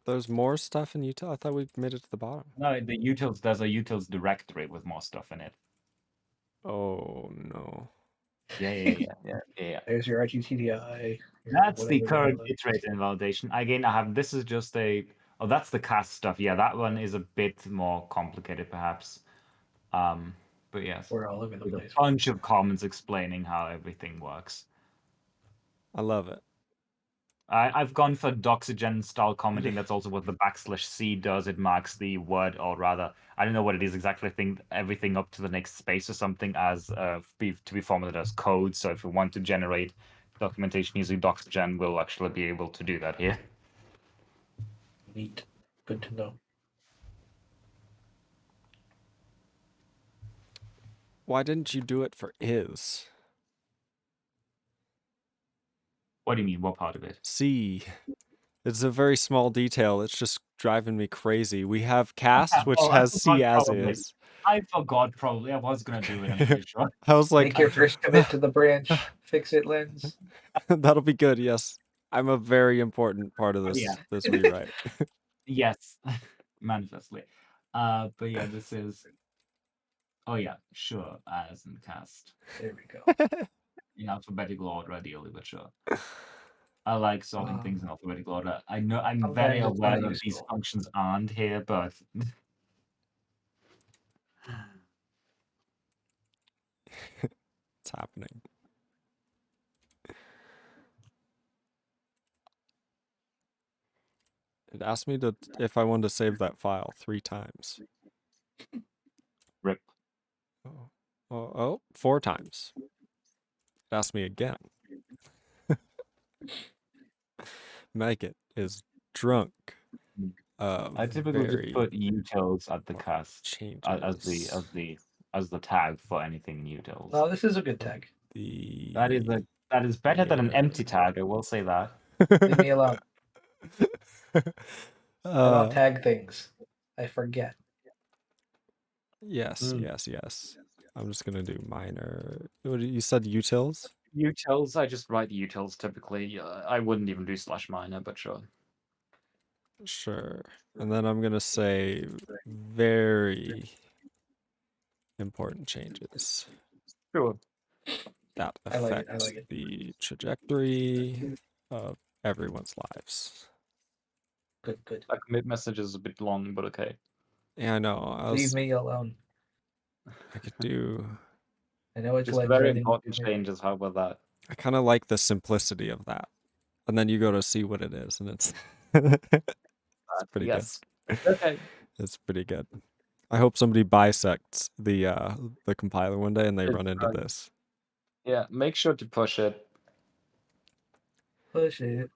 There's more stuff in Utah. I thought we made it to the bottom. No, the utils, there's a utils directory with more stuff in it. Oh no. Yeah. There's your RGTDI. your That's the whatever current hell iterate invalidation. Again, I have this is just a that's the cast stuff. Yeah, that one is a bit more complicated perhaps. But yes. We're all over the With a place. bunch of comments explaining how everything works. I love it. I've gone for Doxygen style commenting. That's also what the \c does. It marks the word, or rather, I don't know what it is exactly. I think everything up to the next space or something as to be formatted as code. So if we want to generate documentation using Doxygen, we'll actually be able to do that here. Neat. Good to know. Why didn't you do it for is? What do you mean? What part of it? C. It's a very small detail. It's just driving me crazy. We have cast, which Oh, I has C forgot as probably. is. I forgot probably. I was gonna do it. I'm pretty sure. I was like, Make your first commit to the branch. Fix it, Lens. that'll be good. Yes, I'm a very important part of this Yeah. this rewrite. Yes, manifestly. But yeah, this is. Oh yeah, sure. As in cast There we go. in alphabetical order, ideally, but sure. I like sorting things in alphabetical order. I know I'm very Sometimes it's not aware that these useful. functions aren't here, but It's happening. It asked me to if I wanted to save that file 3 times. rip. Oh, 4 times. It asked me again. Maggot is drunk. I typically just put utils at the cast changes. as the tag for anything in utils. No, this is a good tag. That is better than an empty tag. I will say that. Leave me alone. I don't tag things. I forget. Yes. I'm just gonna do minor. What you said utils? Utils, I just write utils typically. I wouldn't even do /minor, but sure. Sure. And then I'm gonna say very important changes Sure. that I like it, affect the trajectory of everyone's lives. Good. That commit message is a bit long, but okay. Yeah, I know. Leave me alone. I could do. I know it's Just very important changes. How about that? I kind of like the simplicity of that, and then you go to see what it is, and it's it's pretty good. Okay. It's pretty good. I hope somebody bisects the compiler one day and they run into this. Yeah, make sure to push it. Push it.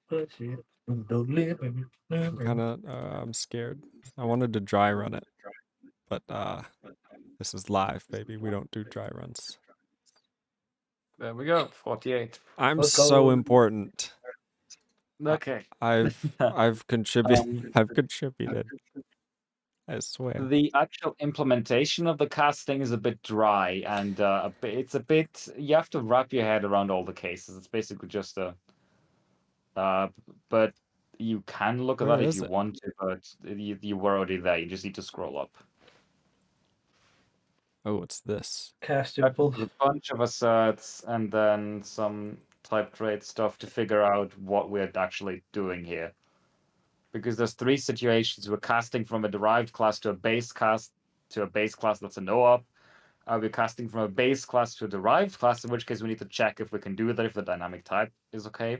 Don't live in I'm scared. I wanted to dry run it, but this is live, baby. We don't do dry runs. There we go. 48. I'm so important. Okay. I've contributed. I've contributed. I swear. The actual implementation of the casting is a bit dry, and it's a bit. You have to wrap your head around all the cases. It's basically just a. But you can look at that if you want to, but you were already there. You just need to scroll up. Oh, it's this. Castable. A bunch of asserts and then some type trait stuff to figure out what we're actually doing here. Because there's 3 situations. We're casting from a derived class to a base class that's a no-op. We're casting from a base class to a derived class, in which case we need to check if we can do that, if the dynamic type is okay.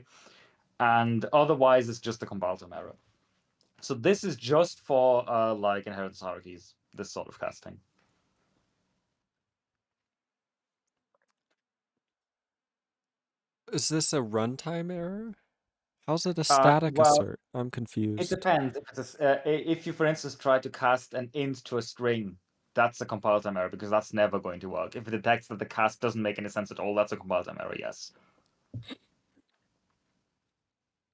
And otherwise, it's just a compiler error. So this is just for like inheritance hierarchies, this sort of casting. Is this a runtime error? How's it a static well, assert? I'm It confused. depends. If you, for instance, try to cast an int to a string, that's a compile time error because that's never going to work. If it detects that the cast doesn't make any sense at all, that's a compile time error. Yes.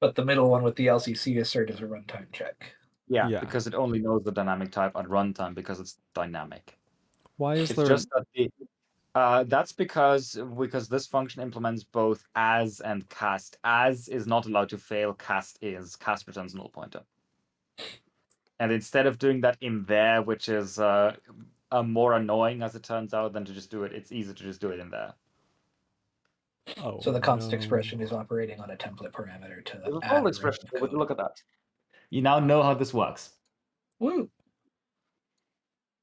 But the middle one with the LCC assert is a runtime check. Yeah, Yeah. because it only knows the dynamic type at runtime because it's dynamic. Why is It's there? just that that's because this function implements both as and cast. As is not allowed to fail. Cast is. Cast returns null pointer. And instead of doing that in there, which is more annoying as it turns out than to just do it, it's easier to just do it in there. Oh, So the constant no. expression is operating on a template parameter to There's a add full a expression. ring of Would you code. look at that? You now know how this works. Woo!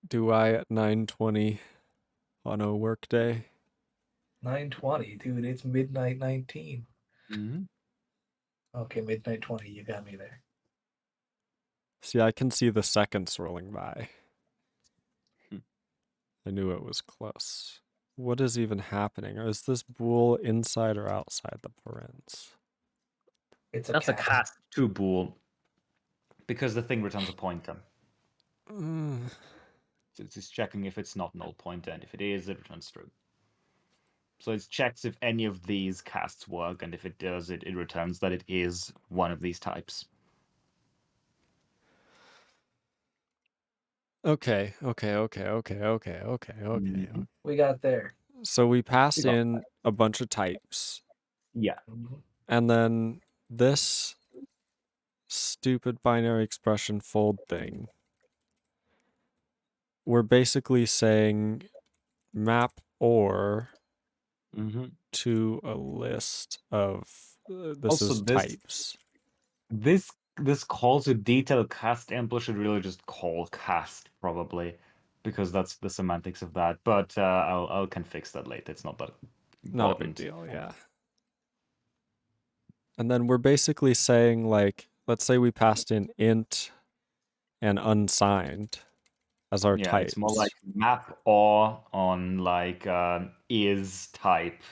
Do I at 9:20 on a work day? 9:20, dude. It's midnight 19. Mm-hmm. Okay, midnight 20. You got me there. See, I can see the seconds rolling by. Hmm. I knew it was close. What is even happening? Is this bool inside or outside the parens? It's a That's a cast. cast to bool because the thing returns a pointer. Mm. So it's just checking if it's not null pointer, and if it is, it returns true. So it checks if any of these casts work, and if it does, it returns that it is one of these types. Okay. Mhm. We got there. So we passed We got in a bunch of types, Yeah. Mhm. and then this stupid binary expression fold thing. We're basically saying map or Mm-hmm. to a list of this Also, is types. This call to detail cast impl should really just call cast probably, because that's the semantics of that. But I can fix that later. It's not that Not a big important. deal, yeah. And then we're basically saying, like, let's say we passed in int and unsigned as our Yeah, types. it's more like map or on like is type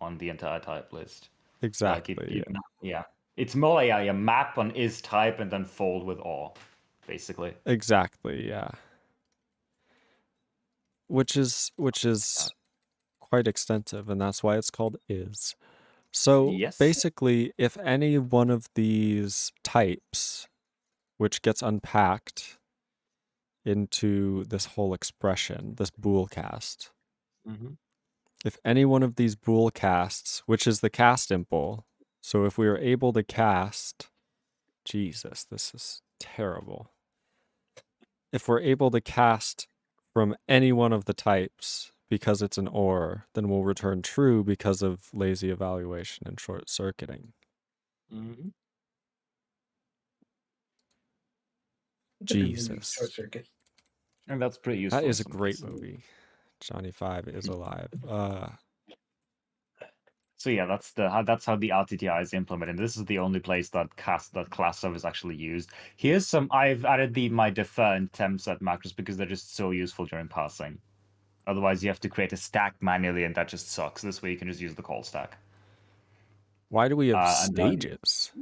on the entire type list. Exactly, Yeah. It's more like a map on is type and then fold with or, basically. Exactly, yeah. Which is quite extensive, and that's why it's called is. So Yes. basically, if any one of these types, which gets unpacked into this whole expression, this bool cast, Mm-hmm. if any one of these bool casts, which is the cast impl, so if we are able to cast, Jesus, this is terrible. If we're able to cast from any one of the types because it's an OR, then we'll return true because of lazy evaluation and short circuiting. Mm-hmm. Jesus. Short circuit. And that's pretty useful. That in is a some great cases. movie. Johnny Five is alive. So yeah, that's how the RTTI is implemented. This is the only place that class server is actually used. Here's some. I've added my defer and temp set macros because they're just so useful during parsing. Otherwise, you have to create a stack manually, and that just sucks. This way, you can just use the call stack. Why do we have And then- stages?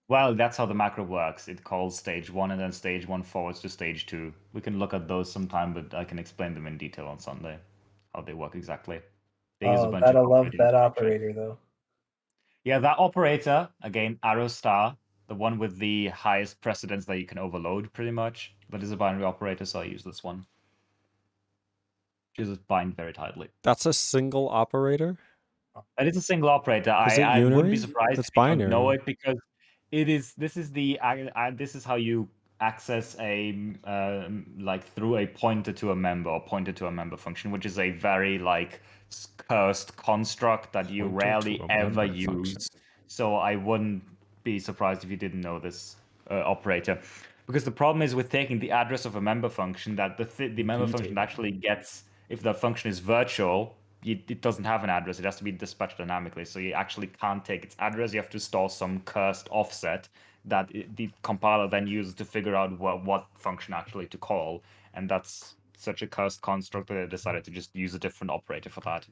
Well, that's how the macro works. It calls stage 1 and then stage 1 forwards to stage 2. We can look at those sometime, but I can explain them in detail on Sunday, how they work exactly. They use a bunch of gotta love operating that structure. operator though. Yeah, that operator, again, arrow star, the one with the highest precedence that you can overload, pretty much. That is a binary operator, so I use this one. Just bind very tightly. That's a single operator? It is a single operator. Is it I wouldn't be unary? surprised It's if you don't know binary. it because it is. This is how you access a like through a pointer to a member or pointer to a member function, which is a very like cursed construct that you Pointer rarely to a ever member function. use. So I wouldn't be surprised if you didn't know this operator. Because the problem is with taking the address of a member function that the member function actually gets, if the function is virtual, it doesn't have an address. It has to be dispatched dynamically. So you actually can't take its address. You have to store some cursed offset that the compiler then uses to figure out what function actually to call. And that's such a cursed construct that they decided to just use a different operator for that.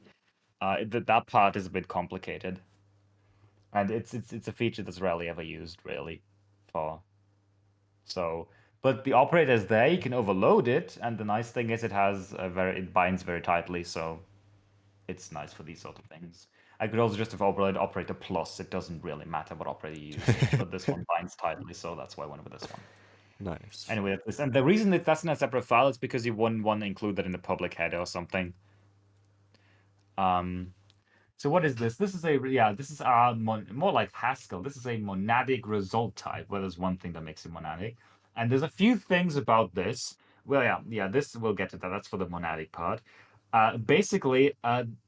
That part is a bit complicated. and it's a feature that's rarely ever used, really, for. So, but the operator is there. You can overload it, and the nice thing is it binds very tightly, so it's nice for these sort of things. I could also just have overloaded operator plus. It doesn't really matter what operator you use, but this one binds tightly, so that's why I went with this one. Nice. Anyway, and the reason that that's in a separate file is because you wouldn't want to include that in the public header or something. So what is this? This is more like Haskell. This is a monadic result type. Well, there's one thing that makes it monadic, and there's a few things about this. Well, yeah. This we'll get to that. That's for the monadic part. Basically,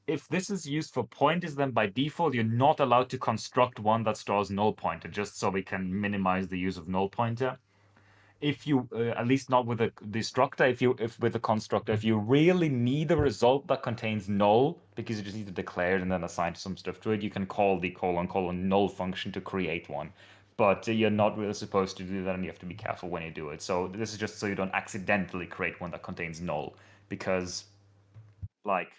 if this is used for pointers, then by default you're not allowed to construct one that stores null pointer, just so we can minimize the use of null pointer. If you at least not with a destructor, if with a constructor, if you really need a result that contains null, because you just need to declare it and then assign some stuff to it, you can call the colon null function to create one. But you're not really supposed to do that, and you have to be careful when you do it. So this is just so you don't accidentally create one that contains null, because like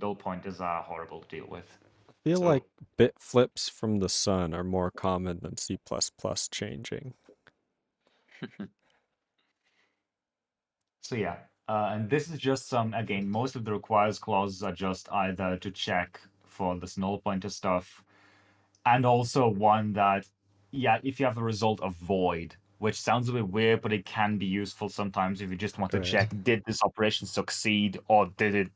null pointers are horrible to deal with. I feel So- like bit flips from the sun are more common than C++ changing. So yeah, and this is just again, most of the requires clauses are just either to check for this null pointer stuff, and also one that, yeah, if you have a result of void, which sounds a bit weird, but it can be useful sometimes if you just want to Right. check, did this operation succeed or did it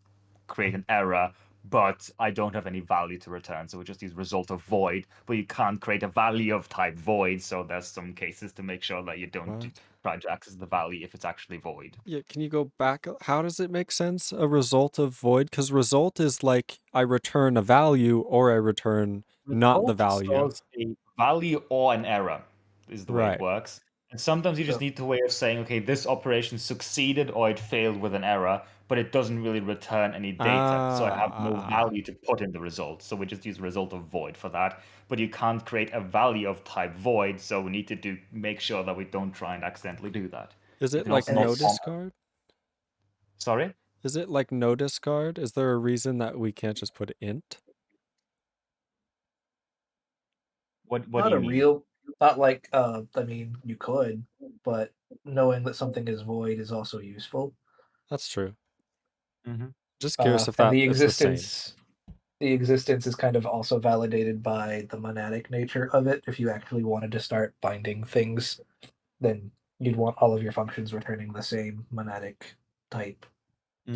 create an error? But I don't have any value to return, so we just use result of void, but you can't create a value of type void, so there's some cases to make sure that you don't What? try to access the value if it's actually void. Yeah, can you go back? How does it make sense? A result of void? Because result is like I return a value or I return not the Result value. stores a value or an error, is the way Right. it works. And sometimes you just So- need a way of saying, okay, this operation succeeded or it failed with an error, but it doesn't really return any data. So I have no value to put in the result. So we just use result of void for that. But you can't create a value of type void, so we need to make sure that we don't try and accidentally do that. Is You it can like also not no comment- discard? Sorry? Is it like no discard? Is there a reason that we can't just put int? What not do you a mean? real, not like I mean, you could, but knowing that something is void is also useful. That's true. Mm-hmm. Just curious if And that the is the same. existence is kind of also validated by the monadic nature of it. If you actually wanted to start binding things, then you'd want all of your functions returning the same monadic type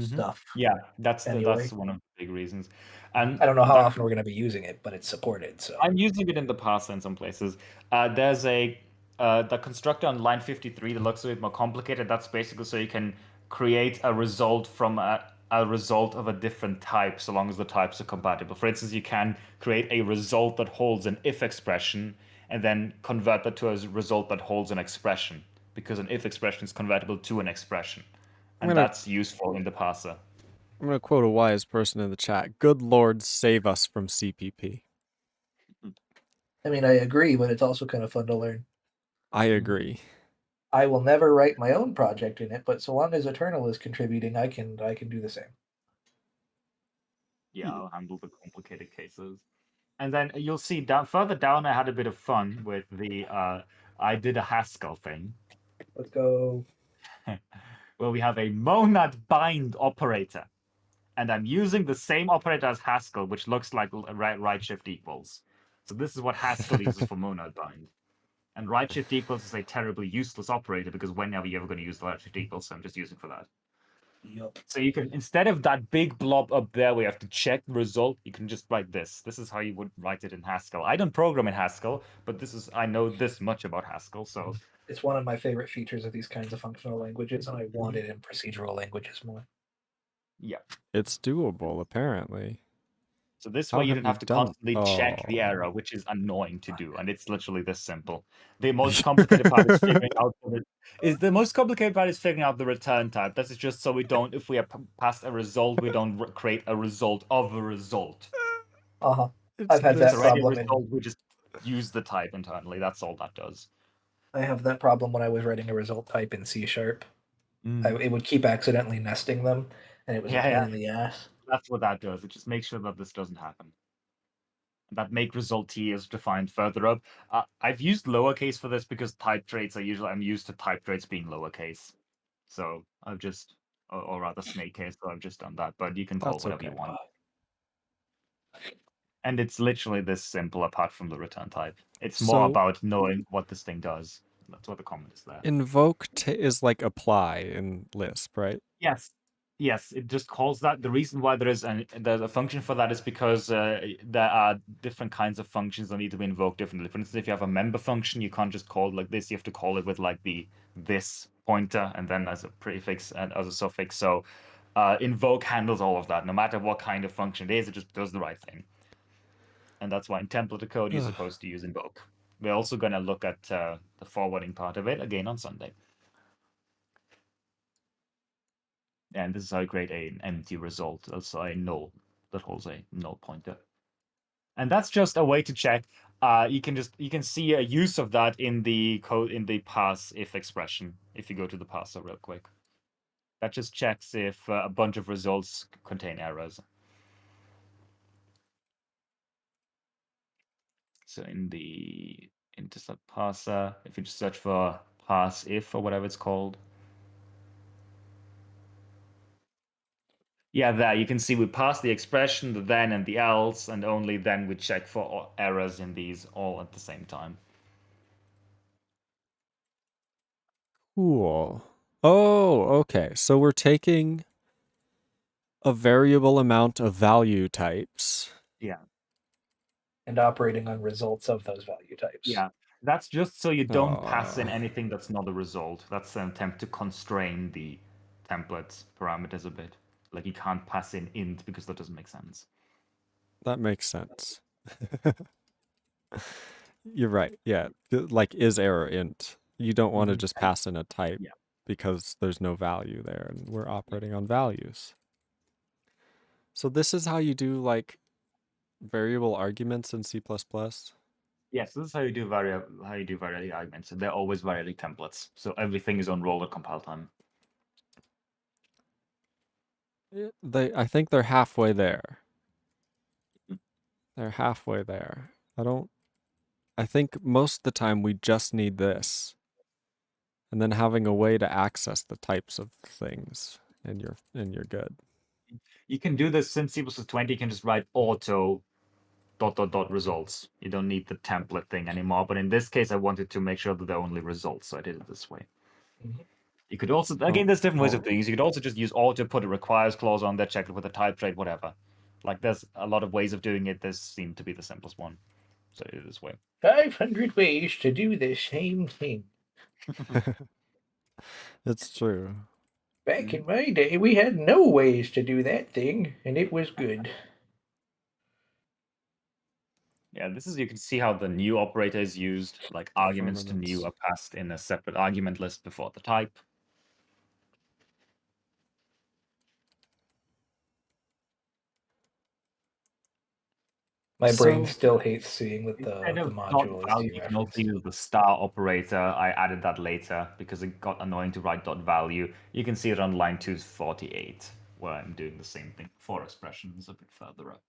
stuff. Yeah, that's Anyway. one of the big reasons. And I don't know how that- often we're going to be using it, but it's supported. So I'm using it in the past in some places. There's the constructor on line 53 that looks a bit more complicated. That's basically so you can create a result from a result of a different type, so long as the types are compatible. For instance, you can create a result that holds an if expression and then convert that to a result that holds an expression, because an if expression is convertible to an expression. And gonna- that's useful in the parser. I'm going to quote a wise person in the chat. Good Lord, save us from CPP. I mean, I agree, but it's also kind of fun to learn. I agree. I will never write my own project in it, but so long as Eternal is contributing, I can do the same. Yeah, I'll handle the complicated cases. And then you'll see further down, I had a bit of fun with I did a Haskell thing. Let's go. Where we have a monad bind operator. And I'm using the same operator as Haskell, which looks like right shift equals. So this is what Haskell uses for monad bind. And right shift equals is a terribly useless operator because whenever you're ever going to use the right shift equals, so I'm just using for that. Yup. So you can, instead of that big blob up there where you have to check the result, you can just write this. This is how you would write it in Haskell. I don't program in Haskell, but I know this much about Haskell, so It's one of my favorite features of these kinds of functional languages, and I want it in procedural languages more. yeah. It's doable, apparently. So this How way you have don't you have to done- constantly check the Oh. error, which is annoying to do, and it's literally this simple. The most complicated part is figuring out the return type. That's just so we don't, if we have passed a result, we don't create a result of a result. Uh-huh. It's I've had If that it's already a problem in- result, we just use the type internally. That's all that does. I have that problem when I was writing a result type in C#. It would keep accidentally nesting them, and it was a Yeah, pain yeah. in the ass. That's what that does. It just makes sure that this doesn't happen. that make result T is defined further up. I've used lowercase for this because type traits I'm used to type traits being lowercase. So I've just, or rather snake case, so I've just done that, but you can call it That's whatever you okay. want. And it's literally this simple apart from the return type. It's more So- about knowing what this thing does. That's what the comment is there. Invoke is like apply in Lisp, right? Yes. Yes, it just calls that. The reason why there's a function for that is because there are different kinds of functions that need to be invoked differently. For instance, if you have a member function, you can't just call it like this. You have to call it with like the this pointer and then as a prefix and as a suffix. So invoke handles all of that. No matter what kind of function it is, it just does the right thing. And that's why in template code you're supposed to use invoke. We're also going to look at the forwarding part of it again on Sunday. And this is how you create an empty result, also a null that holds a null pointer. And that's just a way to check. You can see a use of that in the code in the pass if expression. If you go to the parser real quick, that just checks if a bunch of results contain errors. So in the intercept parser, if you just search for pass if or whatever it's called. Yeah, there you can see we pass the expression, the then and the else, and only then we check for errors in these all at the same time. Cool. Oh, okay. So we're taking a variable amount of value types. Yeah. And operating on results of those value types. Yeah. That's just so you don't pass in Aw. anything that's not a result. That's an attempt to constrain the template's parameters a bit. Like you can't pass in int because that doesn't make sense. That makes sense. You're right. Yeah. Like is error int. You don't want to Mhm. just pass in a type Yeah. because there's no value there and we're operating on values. So this is how you do like variable arguments in C++? Yes, this is how you do variable arguments. They're always variable templates. So everything is on roller compile time. I think they're halfway there. Mhm. They're halfway there. I think most of the time we just need this. And then having a way to access the types of things and you're good. You can do this since C++20, you can just write auto ... results. You don't need the template thing anymore. But in this case, I wanted to make sure that they're only results, so I did it this way. Mhm. You could also, again, there's different ways of doing this. You could also just use auto, put a requires clause on there, check it with a type trait, whatever. Like there's a lot of ways of doing it. This seemed to be the simplest one. So I did it this way. 500 ways to do the same thing. It's true. Back in my day, we had no ways to do that thing, and it was good. Yeah, this is, you can see how the new operator is used, like arguments to new are passed in a separate argument list before the type. My brain So- still hates seeing that the Instead of module is .value, you can also dereferenced. use the star operator. I added that later because it got annoying to write .value. You can see it on line 248, where I'm doing the same thing for expressions a bit further up.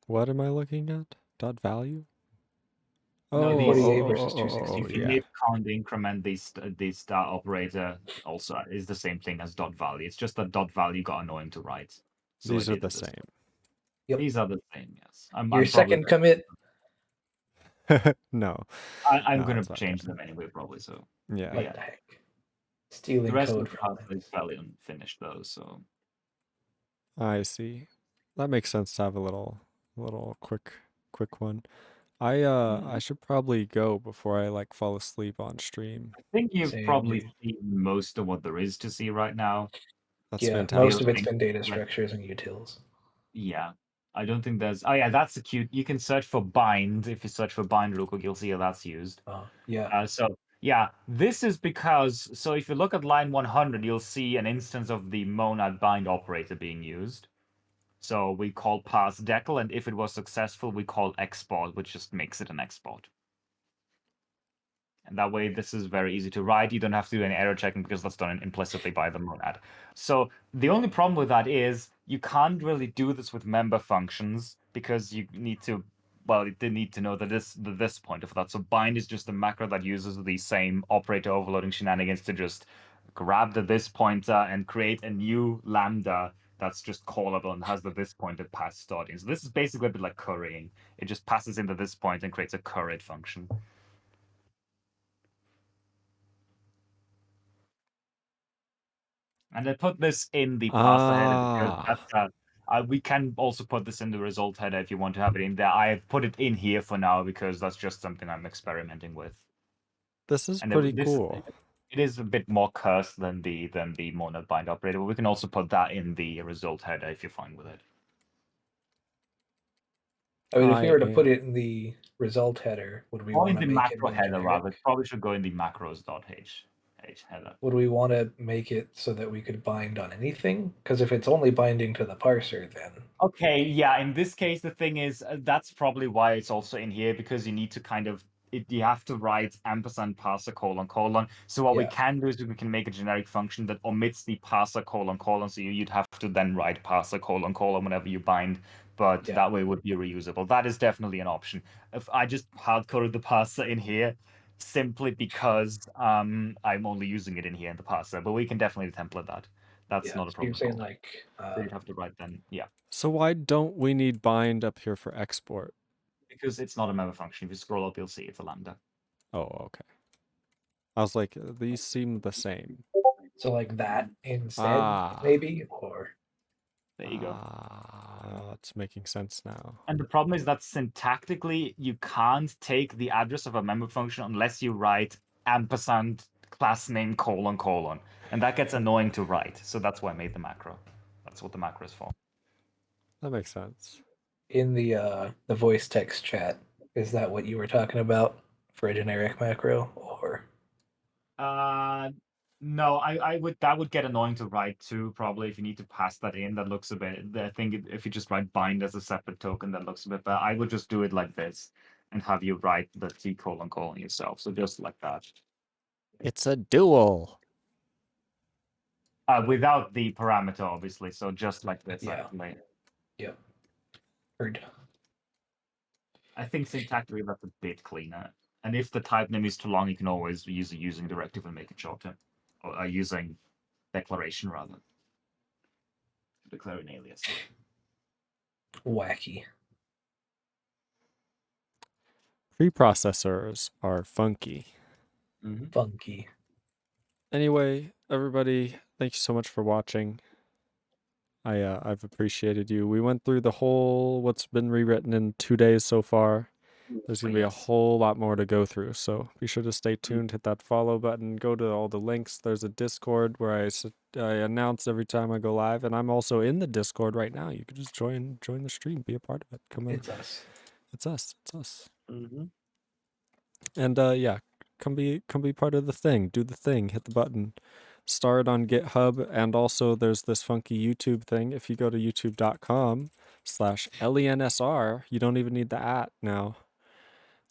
What am I looking at? Dot value? No, Oh, these 48 versus oh, 260. if you yeah. mid count increment, the star operator also is the same thing as .value. It's just that .value got annoying to write. So These I are did the it this way. same. Yep. These are the same, yes. Your I'm probably second commit. No. I'm No, going it's to okay. change them anyway, probably. So Yeah. What yeah. the heck? The Stealing rest code of the from path is fairly unfinished though, so I see. That makes sense to have a little quick one. I should probably go before I like fall asleep on stream. I think you've Same, probably dude. seen most of what there is to see right now. That's Yeah, fantastic. most of it's think been data like- structures and utils. Yeah. I don't think there's. Oh yeah, that's a cute. You can search for bind. If you search for bind real quick, you'll see how that's used. Yeah. So yeah, this is because. So if you look at line 100, you'll see an instance of the monad bind operator being used. So we call pass decl, and if it was successful, we call export, which just makes it an export. That way, this is very easy to write. You don't have to do any error checking because that's done implicitly by the monad. So the only problem with that is you can't really do this with member functions because you need to, well, you need to know this pointer for that. So bind is just a macro that uses the same operator overloading shenanigans to just grab the this pointer and create a new lambda that's just callable and has the this pointer pass starting. So this is basically a bit like currying. It just passes into this point and creates a curried function. And I put this in the parser header because that's we can also put this in the result header if you want to have it in there. I've put it in here for now because that's just something I'm experimenting with. This is And pretty this, cool. It is a bit more cursed than the monad bind operator, but we can also put that in the result header if you're fine with it. I mean, if we were to put it in the result header, would we Or want in to the make it macro more header, rather. generic? It probably should go in the macros.h header. Would we want to make it so that we could bind on anything? Because if it's only binding to the parser, then Okay, yeah. In this case, the thing is that's probably why it's also in here because you need to kind of you have to write ampersand parser colon colon. So what we Yeah. can do is we can make a generic function that omits the parser colon colon. So you'd have to then write parser colon colon whenever you bind, but Yeah. that way it would be reusable. That is definitely an option. If I just hard coded the parser in here simply because I'm only using it in here in the parser, but we can definitely template that. That's yeah. not a So you're problem. saying like So you'd have to write then, yeah. So why don't we need bind up here for export? Because it's not a member function. If you scroll up, you'll see it's a lambda. Oh, okay. I was like, these seem the same. so like that instead, maybe, or There you go. It's making sense now. And the problem is that syntactically, you can't take the address of a member function unless you write ampersand class name colon colon. And that gets annoying to write. So that's why I made the macro. That's what the macro is for. That makes sense. in the voice text chat, is that what you were talking about for a generic macro, or? No, I would that would get annoying to write too. Probably if you need to pass that in, that looks a bit. I think if you just write bind as a separate token, that looks a bit better. I would just do it like this and have you write the T colon colon yourself. So just like that. It's a dual. Without the parameter, obviously. So just like this, Yeah. actually. Yep. Heard. I think syntactically that's a bit cleaner. And if the type name is too long, you can always use a using directive and make it shorter. Or using declaration rather. Declare an alias. Wacky. Preprocessors are funky. Funky. Anyway, everybody, thank you so much for watching. I've appreciated you. We went through the whole what's been rewritten in 2 days so far. There's going to be a whole lot more to go through, so be sure to stay tuned, hit that follow button, go to all the links. There's a Discord where I announce every time I go live, and I'm also in the Discord right now. You can just join the stream, be a part of it. Come in. It's us. It's us. It's us. Mm-hmm. And yeah, come be part of the thing. Do the thing. Hit the button. Start on GitHub, and also there's this funky YouTube thing. If you go to youtube.com/LENSR, you don't even need the @ now.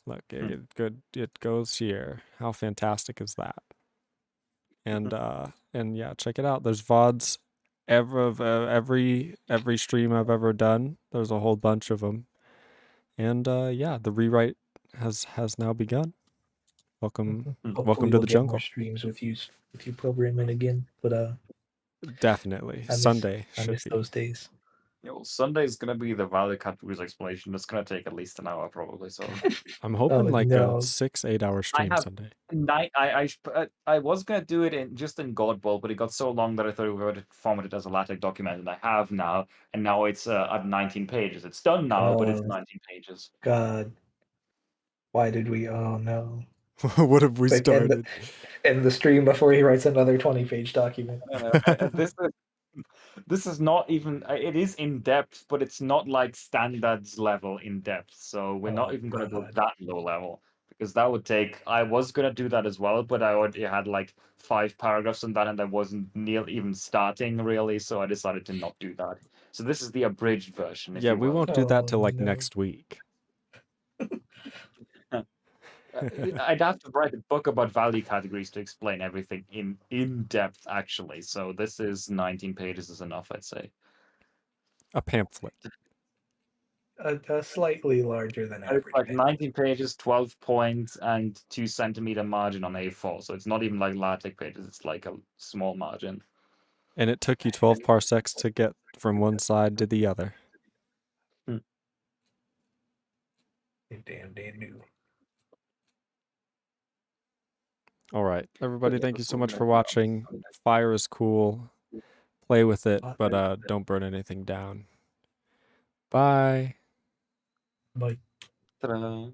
Look, it goes here. How fantastic is that? And yeah, check it out. There's VODs of every stream I've ever done. There's a whole bunch of them. And yeah, the rewrite has now begun. Welcome to Hopefully the we'll get jungle. more streams with you programming again, but Definitely. I Sunday miss should be. those days. Yeah, well, Sunday is gonna be the value categories explanation. It's gonna take at least an hour, probably. So I'm hoping like no. a 6-8 hour stream have- Sunday. I was gonna do it in Godbolt, but it got so long that I thought we would format it as a LaTeX document, and I have now. And now it's at 19 pages. It's done now, but it's 19 pages. God. Why did we? Oh no. What have we Like, started? End the stream before he writes another 20-page document. This is not even. It is in depth, but it's not like standards level in depth. So we're not even going to go God. that low level because that would take. I was going to do that as well, but I already had like 5 paragraphs on that, and I wasn't near even starting really. So I decided to not do that. So this is the abridged version. If Yeah, you we will. won't do that till Oh, like no. next week. I'd have to write a book about value categories to explain everything in depth, actually. So this is 19 pages is enough, I'd say. A pamphlet. A slightly larger than It's average. like pamphlet. 19 pages, 12 points, and 2 centimeter margin on A4. So it's not even like LaTeX pages. It's like a small margin. And it took you 12 parsecs to get from one side to the other. You damn knew. All right, everybody, thank you so much for watching. Fire is cool. Play with it, but don't burn anything down. Bye. Bye. Ta-da.